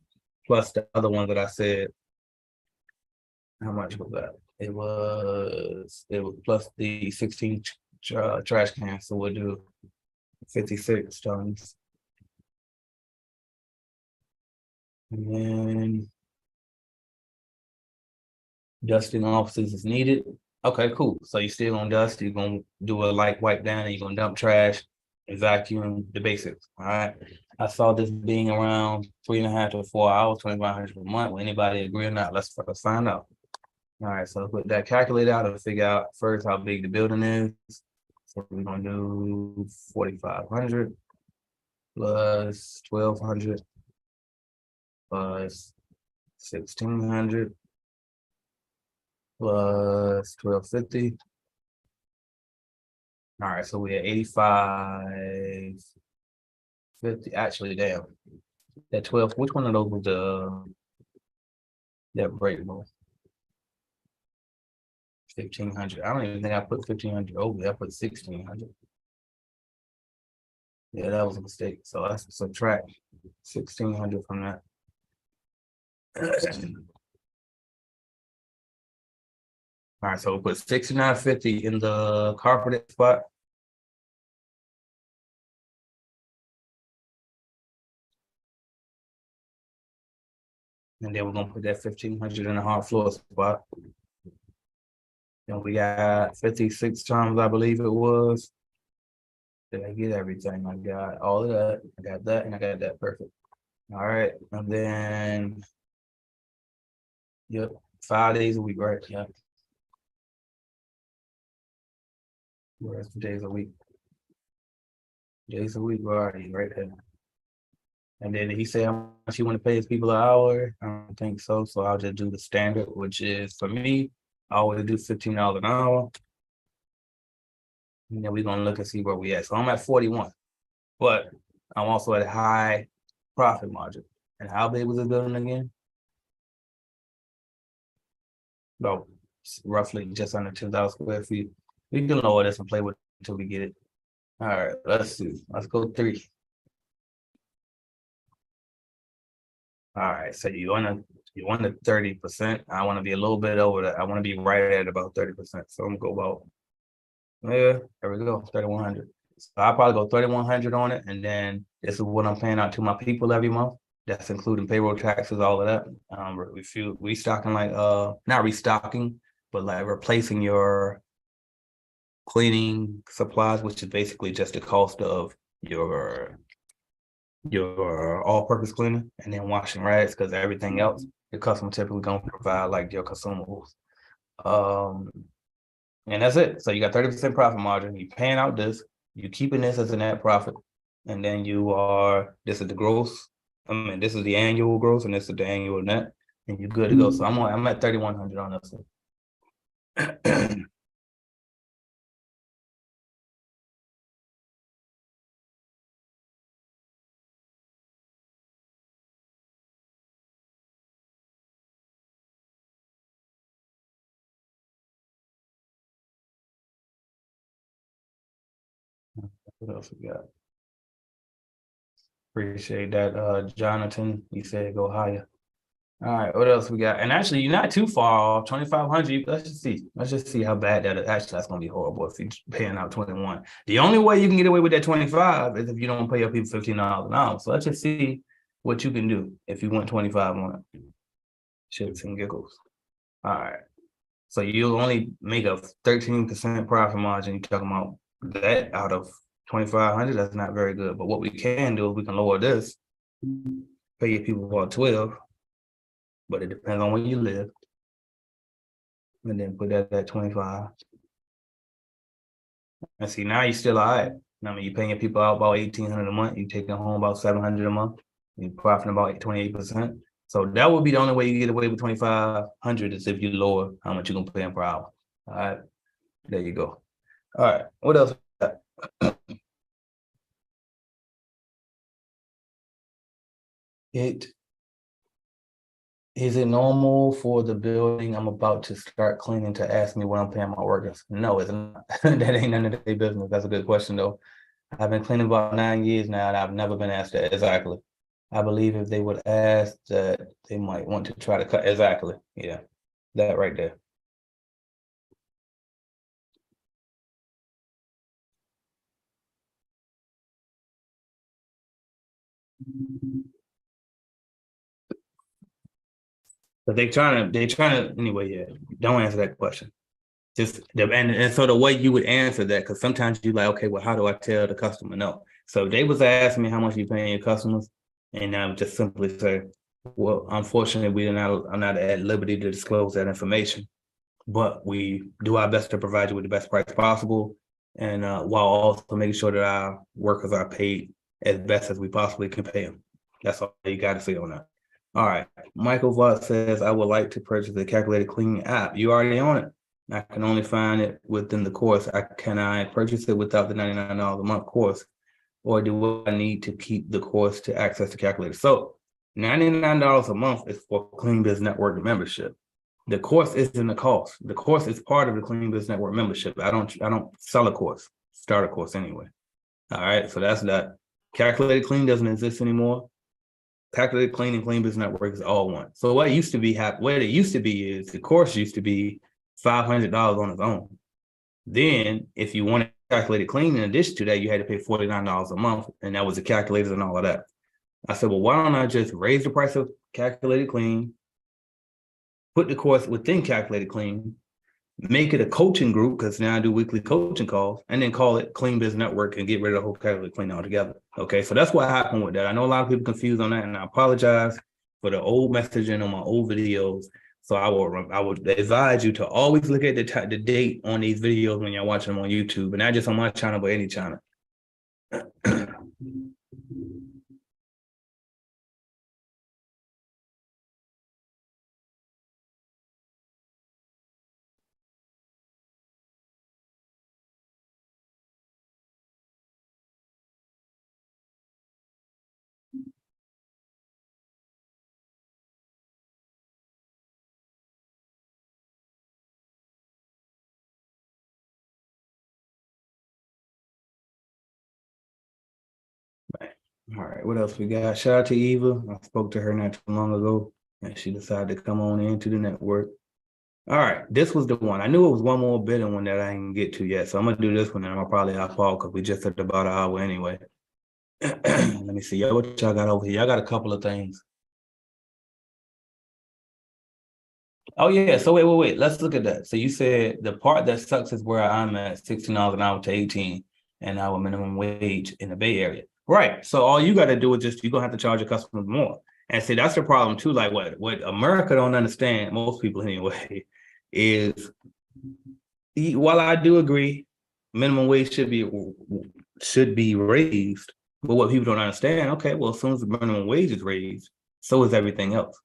Speaker 1: plus the other one that I said. How much was that? It was plus the 16 trash cans, so we'll do 56 tons. And then dusting offices is needed. Okay, cool. So you're still gonna dust, you're gonna do a light wipe down, and you're gonna dump trash and vacuum the basics. All right. I saw this being around 3.5 to 4 hours, 2,500 per month. Will anybody agree or not? Let's find out. All right, so put that calculator out and figure out first how big the building is. So we're gonna do 4,500 plus 1,200 plus 1,600 plus 1,250. All right, so we're at 8,550. Actually, damn. That 12, which one of those was that breakable? 1,500. I don't even think I put 1,500 over. I put 1,600. Yeah, that was a mistake. So let's subtract 1,600 from that. All right, so we'll put 6,950 in the carpeted spot. And then we're gonna put that 1,500 in the hard floor spot. Then we got 56 times, I believe it was. Did I get everything? I got all of that. I got that, and I got that. Perfect. All right, and then, yep, 5 days a week, right? Yep. Where's the days a week? Days a week, right there. And then he said how much he want to pay his people an hour. I don't think so. So I'll just do the standard, which is for me, I always do $15 an hour. And then we're gonna look and see where we at. So I'm at 41, but I'm also at a high profit margin. And how big was the building again? About roughly just under 2,000 square feet. We can lower this and play with it until we get it. All right, let's see. Let's go 3. All right, so you want to 30%. I want to be a little bit over that. I want to be right at about 30%. So I'm gonna go about, yeah, there we go, 3,100. So I'll probably go 3,100 on it, and then this is what I'm paying out to my people every month. That's including payroll taxes, all of that. Restocking, like not restocking, but like replacing your cleaning supplies, which is basically just the cost of your all-purpose cleaner, and then washing rags, because everything else your customer typically gonna provide like your consumables. And that's it. So you got 30% profit margin. You paying out this, you keeping this as a net profit, and then this is the gross. I mean, this is the annual gross, and this is the annual net, and you're good to go. So I'm at 3,100 on this one. What else we got? Appreciate that, Jonathan. You said go higher. All right, what else we got? And actually, you're not too far off. 2,500. Let's just see. Let's just see how bad that is. Actually, that's gonna be horrible if you're paying out 21. The only way you can get away with that 25 is if you don't pay your people $15 an hour. So let's just see what you can do if you want 25 on it. Shits and giggles. All right. So you'll only make a 13% profit margin. You're talking about that out of 2,500. That's not very good. But what we can do is we can lower this, pay your people about 12. But it depends on where you live. And then put that at 25. And see, now you're still all right. I mean, you're paying your people out about 1,800 a month. You're taking home about 700 a month. You're profiting about 28%. So that would be the only way you get away with 2,500 is if you lower how much you're gonna pay them per hour. All right, there you go. All right, what else? Is it normal for the building I'm about to start cleaning to ask me what I'm paying my workers? No, it's not. That ain't none of their business. That's a good question though. I've been cleaning about 9 years now, and I've never been asked that exactly. I believe if they would ask that, they might want to try to cut exactly. Yeah, that right there. But they trying to anyway. Yeah, don't answer that question. Just and so the way you would answer that, because sometimes you like, okay, well, how do I tell the customer no? So if they was asking me how much you paying your customers, and I would just simply say, well, unfortunately, I'm not at liberty to disclose that information, but we do our best to provide you with the best price possible, and while also making sure that our workers are paid as best as we possibly can pay them. That's all you got to say on that. All right. Michael Vaught says, I would like to purchase the calculated cleaning app. You already own it. I can only find it within the course. Can I purchase it without the $99 a month course? Or do I need to keep the course to access the calculator? So $99 a month is for Clean Biz Network membership. The course isn't a cost. The course is part of the Clean Biz Network membership. I don't sell a course, start a course anyway. All right, so that's that. Calculated Clean doesn't exist anymore. Calculated Clean and Clean Biz Network is all one. So what used to be is the course used to be $500 on its own. Then if you wanted Calculated Clean, in addition to that, you had to pay $49 a month, and that was the calculators and all of that. I said, well, why don't I just raise the price of Calculated Clean, put the course within Calculated Clean, make it a coaching group, because now I do weekly coaching calls, and then call it Clean Biz Network and get rid of the whole Calculated Clean altogether. Okay, so that's what happened with that. I know a lot of people confused on that, and I apologize for the old messaging on my old videos. So I would advise you to always look at the date on these videos when you're watching them on YouTube, and not just on my channel, but any channel. All right, what else we got? Shout out to Eva. I spoke to her not too long ago, and she decided to come on into the network. All right, this was the one. I knew it was one more bidding one that I didn't get to yet, so I'm gonna do this one, and I'll probably hop off because we just at about an hour anyway. Let me see, what y'all got over here? Y'all got a couple of things. Oh yeah, so wait. Let's look at that. So you said the part that sucks is where I'm at, $16 an hour to 18 an hour minimum wage in the Bay Area. Right. So all you got to do is you're gonna have to charge your customers more. And see, that's the problem too. Like what America don't understand, most people anyway, is while I do agree, minimum wage should be raised. But what people don't understand, okay, well, as soon as the minimum wage is raised, so is everything else.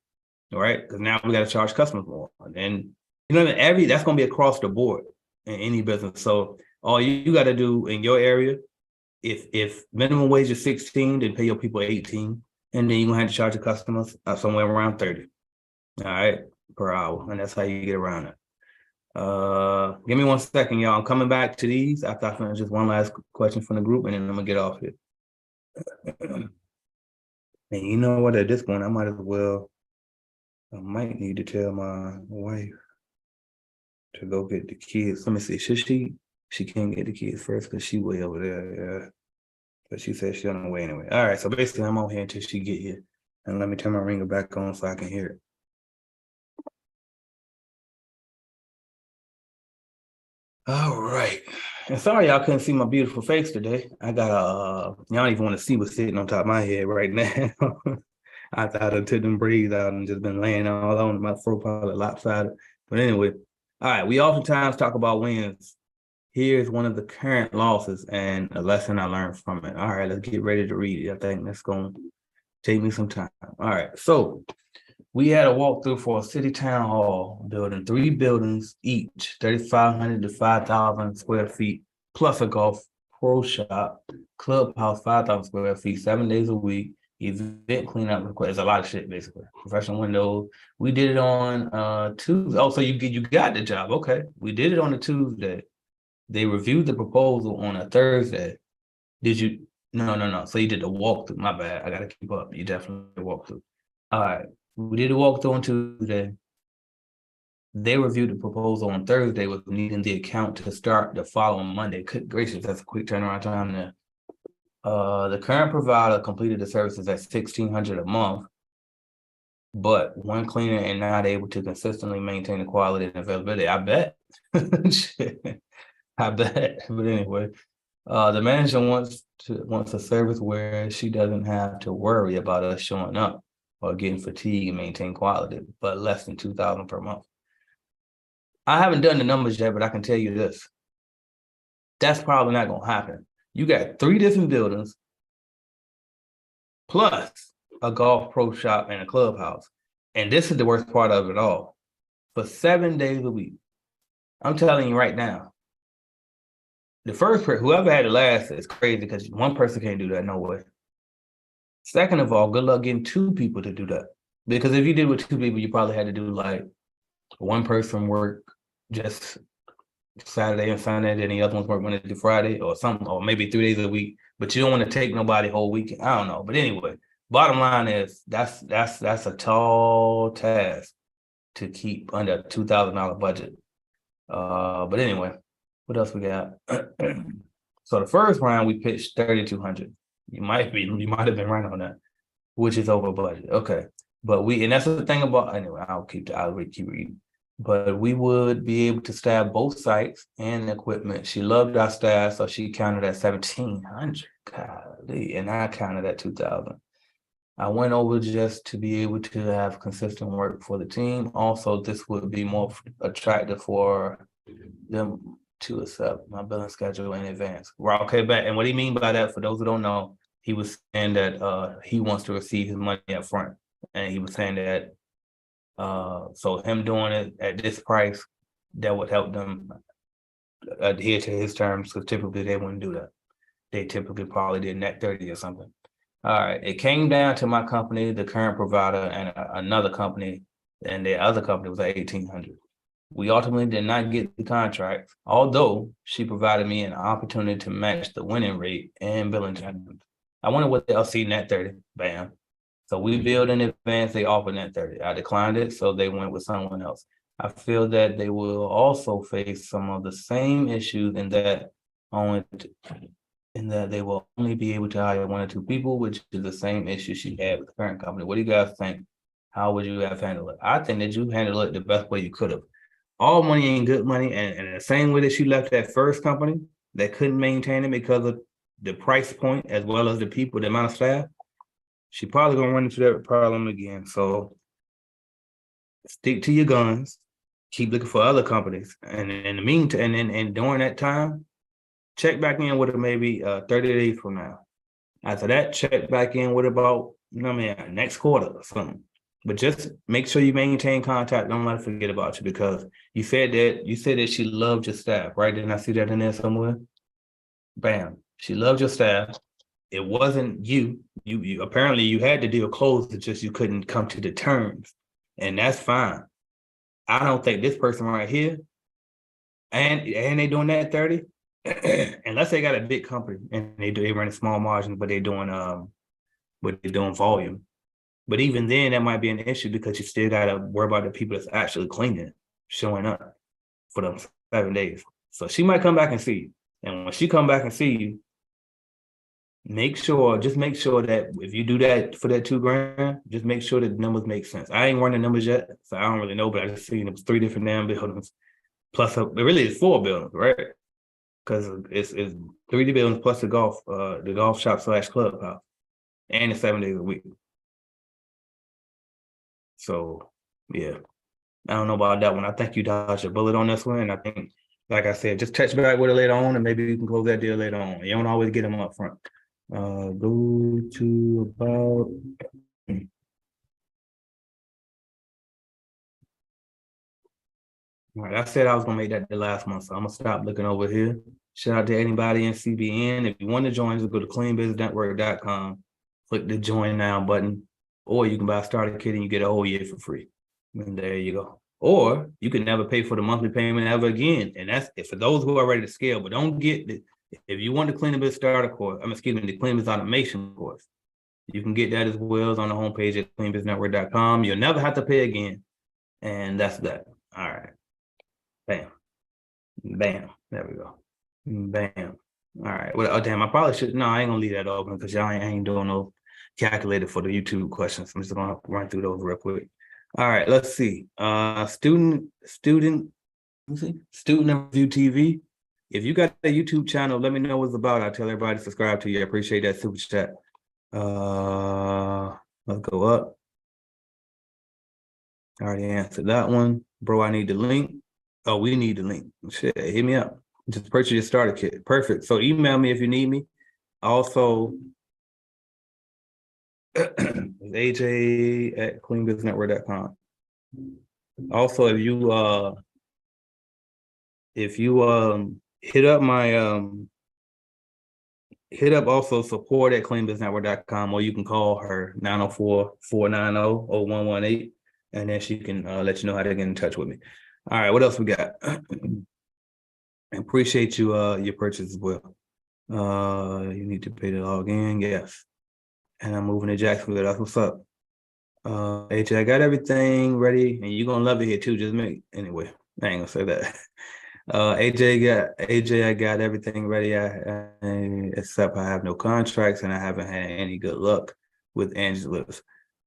Speaker 1: Right? Because now we got to charge customers more. And that's gonna be across the board in any business. So all you got to do in your area, if minimum wage is 16, then pay your people 18, and then you're gonna have to charge the customers somewhere around 30. All right, per hour. And that's how you get around it. Give me 1 second, y'all. I'm coming back to these after I finish just one last question from the group, and then I'm gonna get off here. And you know what? At this point, I might need to tell my wife to go get the kids. Let me see. Should she can't get the kids first because she way over there. Yeah. But she said she's on the way anyway. All right. So basically, I'm on here until she get here. And let me turn my ringer back on so I can hear it. All right. And sorry y'all couldn't see my beautiful face today. I got y'all don't even want to see what's sitting on top of my head right now. I thought I took them braids out and just been laying all on my throat, probably lopsided. But anyway, all right. We oftentimes talk about wins. Here's one of the current losses and a lesson I learned from it. All right, let's get ready to read it. I think that's going to take me some time. All right, so we had a walkthrough for a city town hall building, 3 buildings each, 3,500 to 5,000 square feet, plus a golf pro shop, clubhouse, 5,000 square feet, 7 days a week, event cleanup request. A lot of shit, basically. Professional windows. We did it on Tuesday. Oh, so you got the job. Okay. We did it on a Tuesday. They reviewed the proposal on a Thursday. Did you? No. So you did the walkthrough. My bad. I got to keep up. You definitely walked through. All right. We did a walkthrough on Tuesday. They reviewed the proposal on Thursday with needing the account to start the following Monday. Good gracious, that's a quick turnaround time there. The current provider completed the services at $1,600 a month, but one cleaner and not able to consistently maintain the quality and availability. I bet. I bet. But anyway, The manager wants a service where she doesn't have to worry about us showing up or getting fatigued and maintain quality, but less than 2,000 per month. I haven't done the numbers yet, but I can tell you this. That's probably not gonna happen. You got 3 different buildings, plus a golf pro shop and a clubhouse. And this is the worst part of it all. For 7 days a week. I'm telling you right now, the first person, whoever had it last, is crazy because one person can't do that, no way. Second of all, good luck getting 2 people to do that. Because if you did with 2 people, you probably had to do like one person work just Saturday and Sunday, then the other ones work Monday through Friday or something, or maybe 3 days a week. But you don't want to take nobody whole weekend. I don't know. But anyway, bottom line is that's a tall task to keep under a $2,000 budget. But anyway, what else we got? So the first round we pitched 3,200. You might have been right on that, which is over budget. Okay. But and that's the thing about, anyway, I'll keep reading. But we would be able to staff both sites and equipment. She loved our staff, so she counted at 1,700. Golly, and I counted at 2,000. I went over just to be able to have consistent work for the team. Also, this would be more attractive for them to accept my billing schedule in advance. Well, okay, back. And what do you mean by that? For those who don't know, he was saying that he wants to receive his money up front. And he was saying that so him doing it at this price, that would help them adhere to his terms, because typically they wouldn't do that. They typically probably did net 30 or something. All right, it came down to my company, the current provider, and another company, and the other company was at 1,800. We ultimately did not get the contract, although she provided me an opportunity to match the winning rate and billing terms. I wonder what they'll see net 30. Bam. So we billed in advance, they offered net 30. I declined it, so they went with someone else. I feel that they will also face some of the same issues in that they will only be able to hire 1 or 2 people, which is the same issue she had with the current company. What do you guys think? How would you have handled it? I think that you handled it the best way you could have. All money ain't good money, and the same way that she left that first company that couldn't maintain it because of the price point as well as the people, the amount of staff, she probably gonna run into that problem again. So stick to your guns, keep looking for other companies, and in the meantime, and during that time, check back in with her maybe 30 days from now. After that, check back in with about next quarter or something. But just make sure you maintain contact. Don't let her forget about you, because you said that she loved your staff, right? Didn't I see that in there somewhere? Bam. She loved your staff. It wasn't you. You apparently you had the deal closed. It's just you couldn't come to the terms, and that's fine. I don't think this person right here, and they doing that 30, unless they got a big company and they run a small margin, but they're doing volume. But even then, that might be an issue, because you still gotta worry about the people that's actually cleaning, showing up for them 7 days. So she might come back and see you, and when she come back and see you, make sure that if you do that for that $2,000, just make sure that the numbers make sense. I ain't run the numbers yet, so I don't really know, but I just seen it was 3 different damn buildings, plus it really is 4 buildings, right? Because it's 3 buildings plus the golf shop / clubhouse, and it's 7 days a week. So yeah, I don't know about that one. I think you dodged a bullet on this one, and I think, like I said, just touch back with her later on, and maybe you can close that deal later on. You don't always get them up front. Go to about. All right, I said I was gonna make that the last month, so I'm gonna stop looking over here. Shout out to anybody in CBN. If you want to join, just go to cleanbusinessnetwork.com, click the join now button, or you can buy a starter kit and you get a whole year for free. And there you go. Or you can never pay for the monthly payment ever again. And that's for those who are ready to scale. But don't get if you want the Clean Biz starter course, the Clean Biz automation course, you can get that as well as on the homepage at cleanbusinessnetwork.com. You'll never have to pay again. And that's that. All right. Bam. Bam. There we go. Bam. All right. Well, oh, damn, I probably should. No, I ain't gonna leave that open, because y'all ain't doing no calculator for the YouTube questions. I'm just gonna run through those real quick. All right, let's see. Student review TV. If you got a YouTube channel, let me know what it's about. I'll tell everybody to subscribe to you. I appreciate that super chat. Let's go up. I already answered that one. Bro, I need the link. Oh, we need the link. Shit, hit me up. Just purchase your starter kit. Perfect. So email me if you need me. Also, AJ@cleanbusinessnetwork.com. Also, if you hit up my hit up also support@cleanbusinessnetwork.com, or you can call her 904-490-0118, and then she can let you know how to get in touch with me. All right, what else we got? Appreciate you your purchase as well. You need to pay to log in, yes. And I'm moving to Jacksonville. That's what's up. AJ, I got everything ready, and you're gonna love it here too. Just make anyway. I ain't gonna say that. AJ, I got everything ready. Except I have no contracts and I haven't had any good luck with Angeles.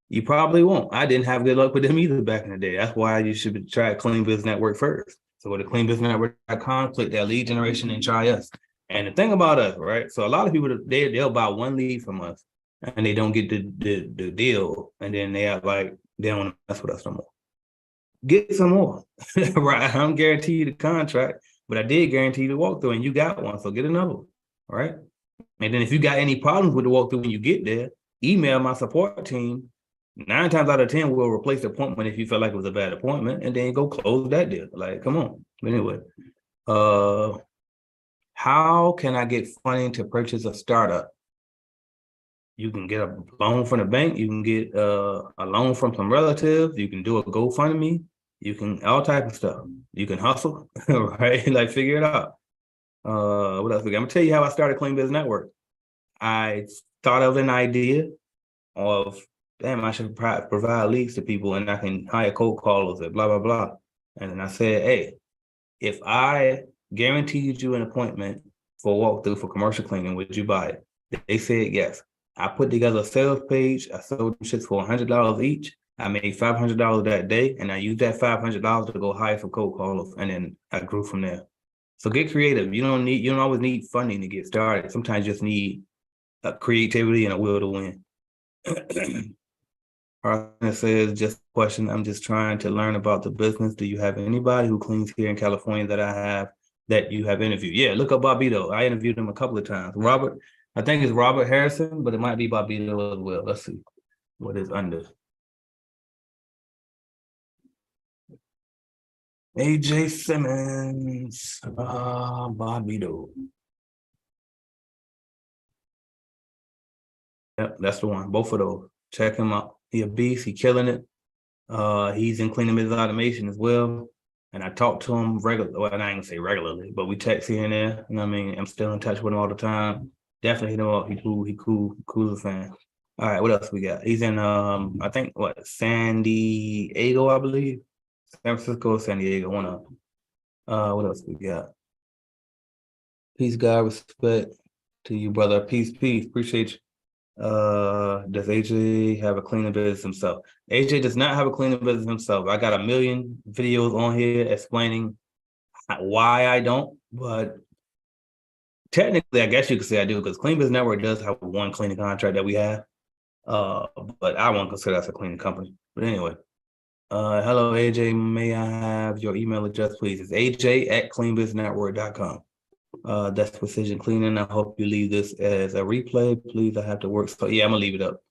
Speaker 1: You probably won't. I didn't have good luck with them either back in the day. That's why you should try Clean Business Network first. So go to cleanbusinessnetwork.com, click that lead generation, and try us. And the thing about us, right? So a lot of people they'll buy one lead from us and they don't get the deal, and then they act like they don't want to mess with us no more. Get some more, right? I don't guarantee you the contract, but I did guarantee you the walkthrough, and you got one, so get another one, all right? And then if you got any problems with the walkthrough when you get there, email my support team. 9 times out of 10, we'll replace the appointment if you feel like it was a bad appointment, and then go close that deal. Like, come on. Anyway, how can I get funding to purchase a startup? You can get a loan from the bank. You can get a loan from some relatives. You can do a GoFundMe. You can all type of stuff. You can hustle, right? Like figure it out. What else? I'm gonna tell you how I started Clean Business Network. I thought of an idea of, damn, I should provide leads to people and I can hire cold callers and blah, blah, blah. And then I said, hey, if I guaranteed you an appointment for a walkthrough for commercial cleaning, would you buy it? They said yes. I put together a sales page. I sold shits for $100 each. I made $500 that day, and I used that $500 to go hire some cold callers, and then I grew from there. So get creative. You don't always need funding to get started. Sometimes you just need creativity and a will to win. Arthur says, just a question. I'm just trying to learn about the business. Do you have anybody who cleans here in California that you have interviewed? Yeah, look up Bobito. I interviewed him a couple of times. Robert, I think it's Robert Harrison, but it might be Bobito as well. Let's see what is under. AJ Simmons, Bobito. Yep, that's the one. Both of those. Check him out. He a beast. He killing it. He's in Cleaning Business Automation as well. And I talk to him regularly. Well, I ain't gonna say regularly, but we text here and there. You know what I mean? I'm still in touch with him all the time. Definitely hit him up. He cool as a fan. All right, what else we got? He's in I think San Diego, I believe. San Francisco, San Diego, one of them. What else we got? Peace, God, respect to you, brother. Peace. Appreciate you. Does AJ have a cleaning business himself? AJ does not have a cleaning business himself. I got a million videos on here explaining why I don't, but technically, I guess you could say I do, because Clean Business Network does have one cleaning contract that we have. But I won't consider that a cleaning company. But anyway, hello, AJ. May I have your email address, please? It's AJ@cleanbusinessnetwork.com. That's Precision Cleaning. I hope you leave this as a replay. Please, I have to work. So yeah, I'm gonna leave it up.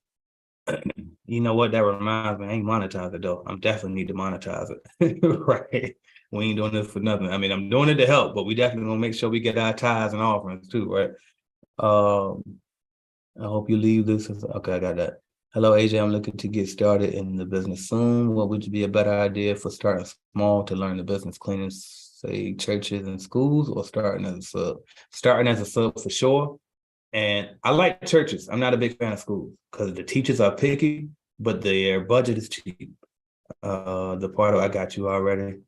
Speaker 1: You know what? That reminds me, I ain't monetize it though. I'm definitely need to monetize it. Right. We ain't doing this for nothing. I mean, I'm doing it to help, but we definitely gonna make sure we get our tithes and offerings too, right? I hope you leave this. Okay, I got that. Hello, AJ. I'm looking to get started in the business soon. What would be a better idea for starting small to learn the business? Cleaning, say, churches and schools, or starting as a sub? Starting as a sub for sure. And I like churches. I'm not a big fan of schools because the teachers are picky, but their budget is cheap. The part of I got you already.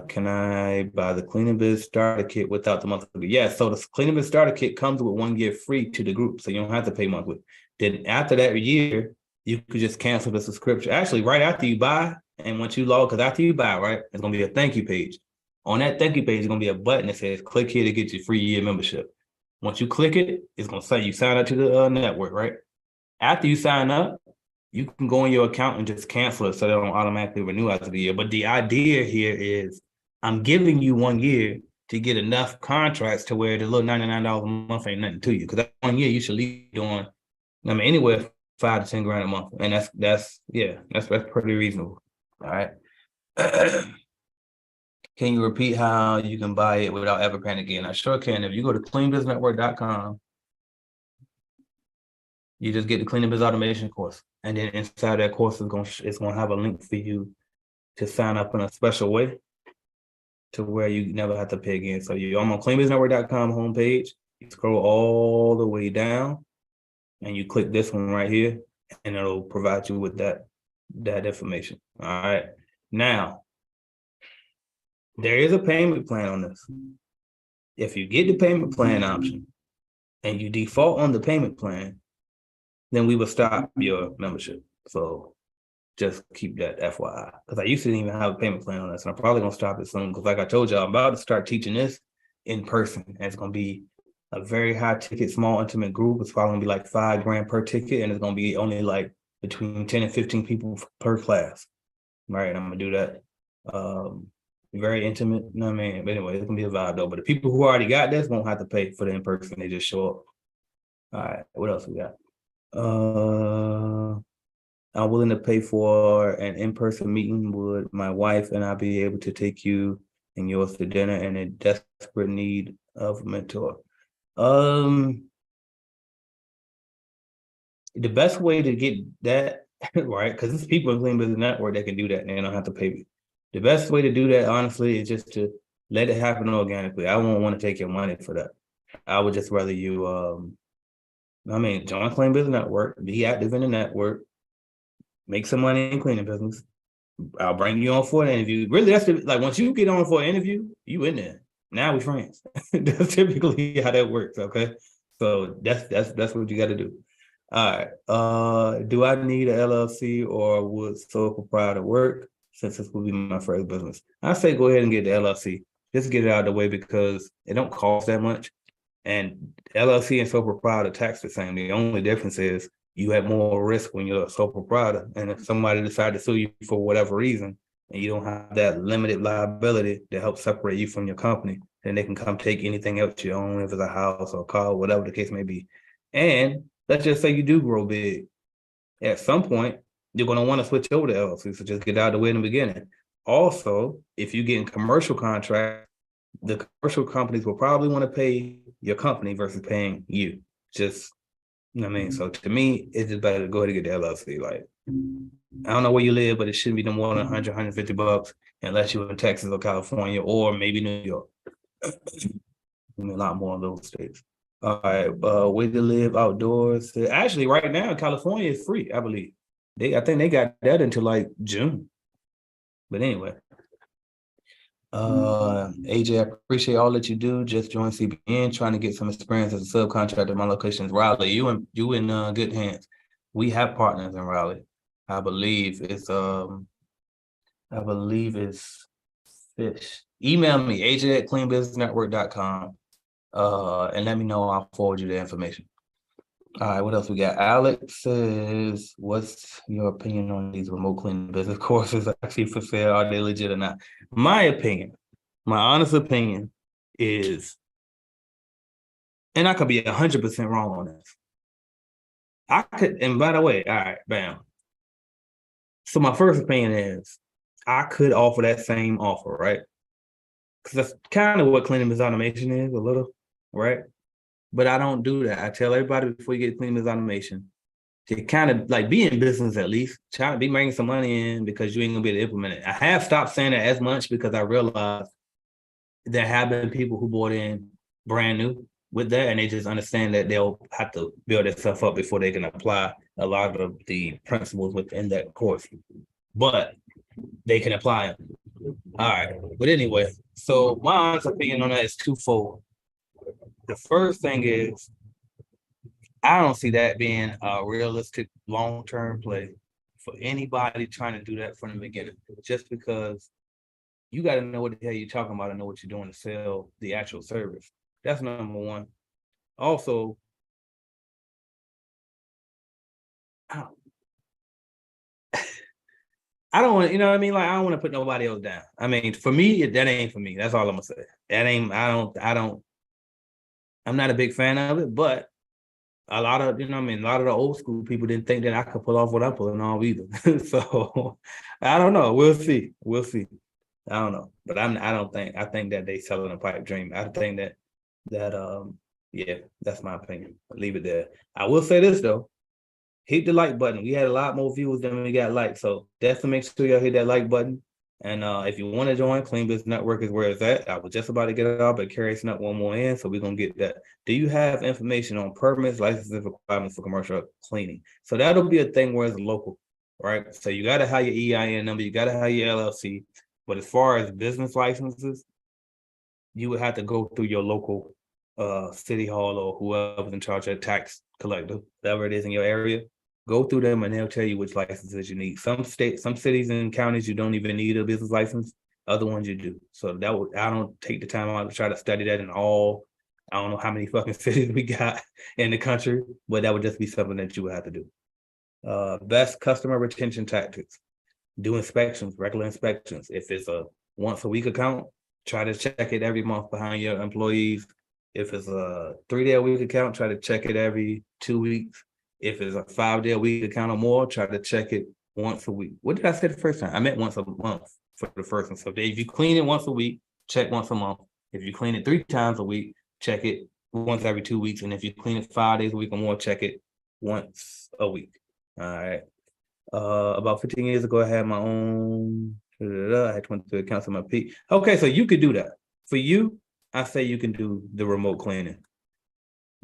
Speaker 1: Can I buy the Cleaning Biz starter kit without the monthly? Yeah, so the Cleaning Biz starter kit comes with 1 year free to the group, so you don't have to pay monthly. Then after that year, you could just cancel the subscription. Actually, right after you buy, and once you log, because after you buy, right, it's gonna be a thank you page. On that thank you page, there's gonna be a button that says click here to get your free year membership. Once you click it, it's gonna say you sign up to the network, right? After you sign up, you can go in your account and just cancel it so they don't automatically renew after the year. But the idea here is I'm giving you 1 year to get enough contracts to where the little $99 a month ain't nothing to you. Because that 1 year you should leave doing, I mean, anywhere 5 to 10 grand a month. And that's pretty reasonable. All right. Can you repeat how you can buy it without ever paying again? I sure can. If you go to cleanbusinessnetwork.com, you just get the Cleaning Biz Automation course. And then inside that course it's gonna have a link for you to sign up in a special way to where you never have to pay again. So I'm on cleanbusinessnetwork.com homepage. You scroll all the way down and you click this one right here, and it'll provide you with that information. All right. Now, there is a payment plan on this. If you get the payment plan option and you default on the payment plan, then we will stop your membership. So just keep that FYI. Because I used to even have a payment plan on this, and I'm probably gonna stop it soon. Because like I told you, I'm about to start teaching this in person. And it's gonna be a very high ticket, small, intimate group. It's probably gonna be like $5 grand per ticket, and it's gonna be only like between 10 and 15 people per class. Right. I'm gonna do that. Very intimate, you know what I mean? But anyway, it's gonna be a vibe though. But the people who already got this won't have to pay for the in-person, they just show up. All right, what else we got? I'm willing to pay for an in-person meeting. Would my wife and I be able to take you and yours to dinner and in desperate need of a mentor? The best way to get that, right? Because there's people in Clean Business Network that can do that and they don't have to pay me. The best way to do that, honestly, is just to let it happen organically. I won't want to take your money for that. I would just rather you, join Clean Business Network, be active in the network, make some money in cleaning business. I'll bring you on for an interview. Really, that's like once you get on for an interview, you in there. Now we're friends. That's typically how that works. Okay, so that's what you got to do. All right. Do I need an LLC or would sole proprietor work? Since this will be my first business, I say go ahead and get the LLC. Just get it out of the way because it don't cost that much. And LLC and sole proprietor tax the same. The only difference is you have more risk when you're a sole proprietor. And if somebody decides to sue you for whatever reason, and you don't have that limited liability to help separate you from your company, then they can come take anything else you own, if it's a house or a car, whatever the case may be. And let's just say you do grow big. At some point, you're going to want to switch over to LLC, so just get out of the way in the beginning. Also, if you get in commercial contracts, the commercial companies will probably want to pay your company versus paying you. Just, you know what I mean? So to me, it's just better to go ahead and get the LLC. Like, I don't know where you live, but it shouldn't be no more than 100, 150 bucks unless you're in Texas or California or maybe New York. A lot more in those states. All right, way to live outdoors. Actually, right now, California is free, I believe. I think they got that until like June. But anyway. AJ, I appreciate all that you do. Just joined CBN, trying to get some experience as a subcontractor. My location is Raleigh. You in good hands. We have partners in Raleigh. I believe it's Fish. Email me, aj@cleanbusinessnetwork.com. And let me know. I'll forward you the information. All right, what else we got? Alex says, what's your opinion on these remote cleaning business courses actually for sale? Are they legit or not? My opinion, my honest opinion is, and I could be 100% wrong on this. And by the way, all right, bam. So my first opinion is I could offer that same offer, right? Because that's kind of what cleaning business automation is, a little, right? But I don't do that. I tell everybody before you get cleaning business automation to kind of like be in business at least, try to be making some money in because you ain't gonna be able to implement it. I have stopped saying that as much because I realized there have been people who bought in brand new with that, and they just understand that they'll have to build themselves up before they can apply a lot of the principles within that course. But they can apply them. All right. But anyway, so my honest opinion on that is twofold. The first thing is, I don't see that being a realistic long-term play for anybody trying to do that from the beginning, just because you got to know what the hell you're talking about and know what you're doing to sell the actual service. That's number one. Also, I don't want, you know what I mean? Like, I don't want to put nobody else down. I mean, for me, that ain't for me. That's all I'm gonna say. That ain't, I'm not a big fan of it, but a lot of, you know what I mean, a lot of the old school people didn't think that I could pull off what I'm pulling off either. So I don't know. We'll see. We'll see. I don't know. But I think that they selling a pipe dream. I think that yeah, that's my opinion. I'll leave it there. I will say this though. Hit the like button. We had a lot more views than we got likes. So definitely make sure y'all hit that like button. And if you want to join, Clean Business Network is where it's at. I was just about to get it out, but Carrie snuck one more in, so we're gonna get that. Do you have information on permits, licenses, requirements for commercial cleaning? So that'll be a thing where it's local, right? So you gotta have your EIN number, you gotta have your LLC. But as far as business licenses, you would have to go through your local city hall or whoever's in charge of tax collector, whatever it is in your area. Go through them and they'll tell you which licenses you need. Some cities and counties, you don't even need a business license. Other ones you do. So I don't take the time out to try to study that in all, I don't know how many fucking cities we got in the country, but that would just be something that you would have to do. Best customer retention tactics. Do inspections, regular inspections. If it's a once a week account, try to check it every month behind your employees. If it's a 3-day a week account, try to check it every 2 weeks. If it's a 5-day a week account or more, try to check it once a week. What did I say the first time? I meant once a month for the first one. So if you clean it once a week, check once a month. If you clean it 3 times a week, check it once every 2 weeks. And if you clean it 5 days a week or more, check it once a week. All right. About 15 years ago, I had my own. I had 22 accounts on my P. Okay, so you could do that. For you, I say you can do the remote cleaning.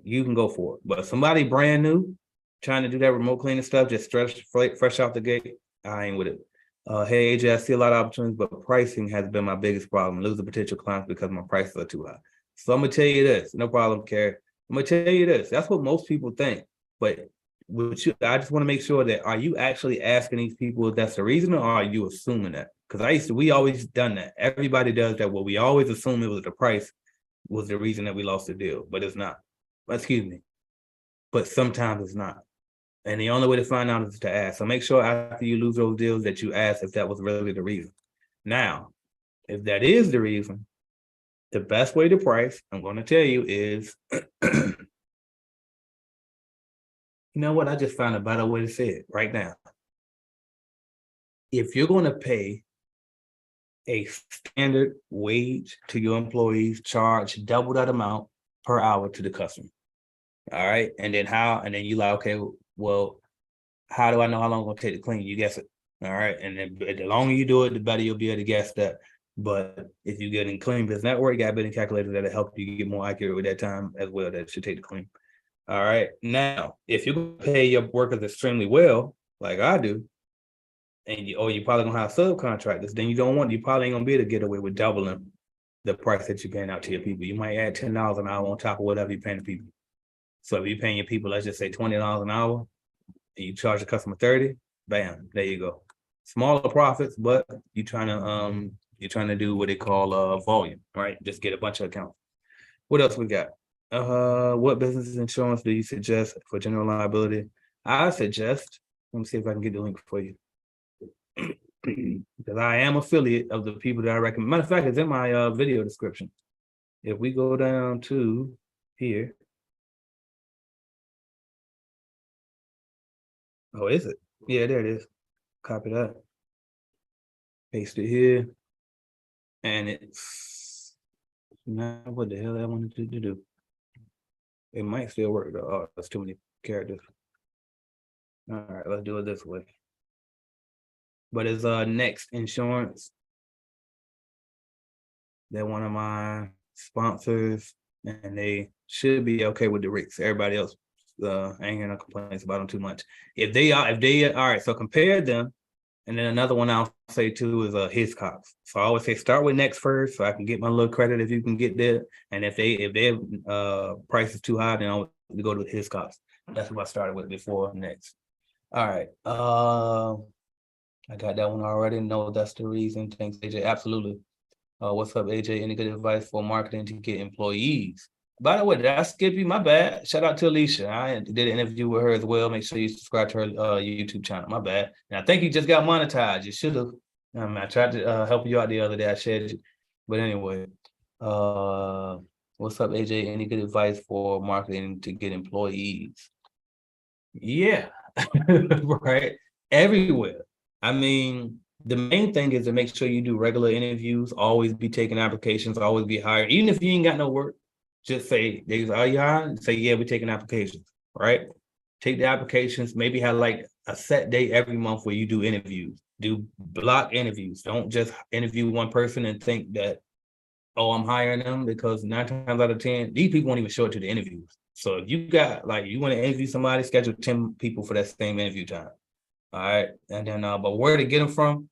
Speaker 1: You can go for it. But somebody brand new trying to do that remote cleaning stuff, just fresh out the gate, I ain't with it. Hey AJ, I see a lot of opportunities, but pricing has been my biggest problem. Losing potential clients because my prices are too high. So I'm gonna tell you this, no problem, Carrie. I'm gonna tell you this. That's what most people think. But I just want to make sure that are you actually asking these people if that's the reason, or are you assuming that? Because we always done that. Everybody does that. Well, we always assume it was the price was the reason that we lost the deal, but it's not. Excuse me. But sometimes it's not. And the only way to find out is to ask. So make sure after you lose those deals that you ask if that was really the reason. Now, if that is the reason, the best way to price, I'm going to tell you is, you know what? I just found a better way to say it right now. If you're going to pay a standard wage to your employees, charge double that amount per hour to the customer. All right. And then you like, okay, well, how do I know how long it's gonna take to clean? You guess it. All right. And then the longer you do it, the better you'll be able to guess that. But if you get in Clean Business Network, you got a billing calculator that'll help you get more accurate with that time as well that should take to clean. All right. Now, if you pay your workers extremely well, like I do, and you're probably gonna have subcontractors, then you probably ain't gonna be able to get away with doubling the price that you're paying out to your people. You might add $10 an hour on top of whatever you're paying the people. So if you're paying your people, let's just say $20 an hour, and you charge the customer 30, bam, there you go. Smaller profits, but you're trying to do what they call volume, right? Just get a bunch of accounts. What else we got? What business insurance do you suggest for general liability? I suggest, let me see if I can get the link for you. Because I am affiliate of the people that I recommend. Matter of fact, it's in my video description. If we go down to here. Oh, is it? Yeah, there it is. Copy that. Paste it here. And it's not what the hell I wanted to do. It might still work though. Oh, that's too many characters. All right, let's do it this way. But it's Next Insurance. They're one of my sponsors, and they should be okay with the rates. Everybody else, I ain't hearing no complaints about them too much. If they all right, so compare them. And then another one I'll say too is Hiscox. So I always say start with Next first, so I can get my little credit if you can get there. And if their price is too high, then I'll go to Hiscox. That's what I started with before Next. All right. I got that one already. No, that's the reason. Thanks, AJ. Absolutely. What's up, AJ? Any good advice for marketing to get employees? By the way, did I skip you? My bad. Shout out to Alicia. I did an interview with her as well. Make sure you subscribe to her YouTube channel. My bad. And I think you just got monetized. You should have. I tried to help you out the other day. I shared it. But anyway, what's up, AJ? Any good advice for marketing to get employees? Yeah, right. Everywhere. I mean, the main thing is to make sure you do regular interviews, always be taking applications, always be hired. Even if you ain't got no work, just say, are you hiring? Say, yeah, we're taking applications, right? Take the applications, maybe have like a set day every month where you do interviews, do block interviews. Don't just interview one person and think that, oh, I'm hiring them, because 9 times out of 10, these people won't even show up to the interviews. So if you got, like, you want to interview somebody, schedule 10 people for that same interview time. All right. And then, but where to get them from?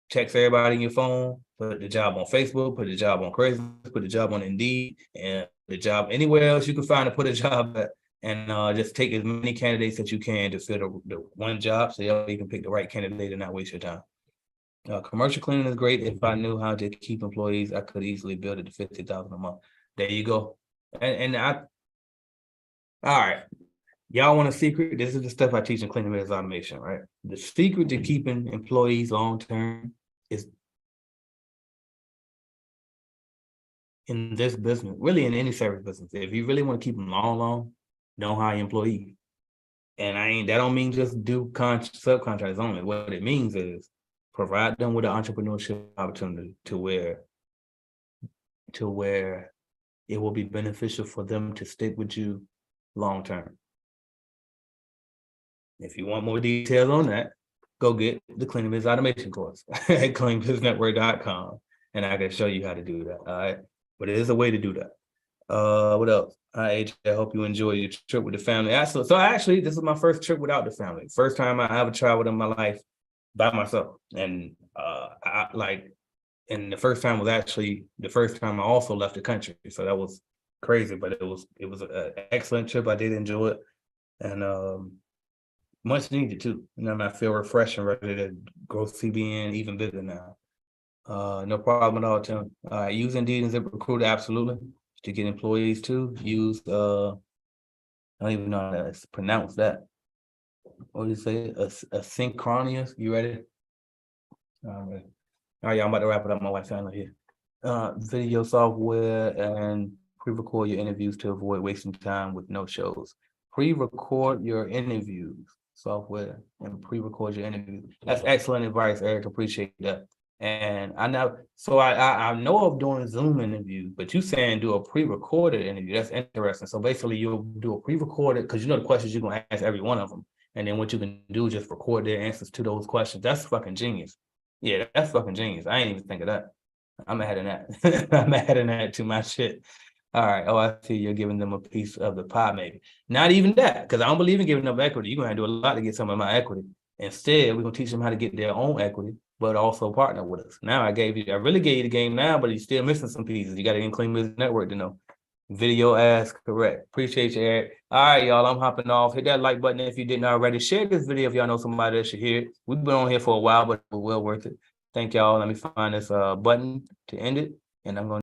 Speaker 1: Text everybody in your phone, put the job on Facebook, put the job on Craigslist, put the job on Indeed, and the job anywhere else you can find to put a job at. And just take as many candidates that you can to fill the one job, so you can pick the right candidate and not waste your time. Commercial cleaning is great. If I knew how to keep employees, I could easily build it to 50,000 a month. There you go. And all right. Y'all want a secret? This is the stuff I teach in cleaning business automation, right? The secret to keeping employees long-term is, in this business, really in any service business, if you really want to keep them long, don't hire employees. And that don't mean just do subcontractors only. What it means is provide them with an entrepreneurship opportunity to where it will be beneficial for them to stick with you long-term. If you want more details on that, go get the Cleaning Business Automation course at cleanbusinessnetwork.com, and I can show you how to do that. All right. But it is a way to do that. What else? I hope you enjoy your trip with the family. So actually, this is my first trip without the family. First time I ever traveled in my life by myself. And and the first time was actually the first time I also left the country. So that was crazy, but it was an excellent trip. I did enjoy it. And much needed too. I feel refreshed and ready to grow CBN even bigger now. No problem at all, Tim. Use Indeed and ZipRecruiter, absolutely. To get employees too. Use I don't even know how to pronounce that. What do you say? Asynchronous. You ready? All right. All right, y'all, I'm about to wrap it up. My wife's finally here. Video software and pre-record your interviews to avoid wasting time with no shows. Pre-record your interviews software and pre-record your interviews. That's excellent advice, Eric. Appreciate that. And I know of doing Zoom interviews, but you saying do a pre-recorded interview. That's interesting. So basically you'll do a pre-recorded, because you know the questions you're gonna ask every one of them. And then what you can do is just record their answers to those questions. That's fucking genius. Yeah, that's fucking genius. I ain't even think of that. I'm adding that. I'm adding that to my shit. All right. Oh, I see you're giving them a piece of the pie, maybe. Not even that, because I don't believe in giving them equity. You're going to do a lot to get some of my equity. Instead, we're going to teach them how to get their own equity, but also partner with us. Now I really gave you the game now, but you're still missing some pieces. You got to Clean Business Network to know. Video as correct. Appreciate you, Eric. All right, y'all. I'm hopping off. Hit that like button if you didn't already. Share this video if y'all know somebody that should hear it. We've been on here for a while, but we're well worth it. Thank y'all. Let me find this button to end it, and I'm going to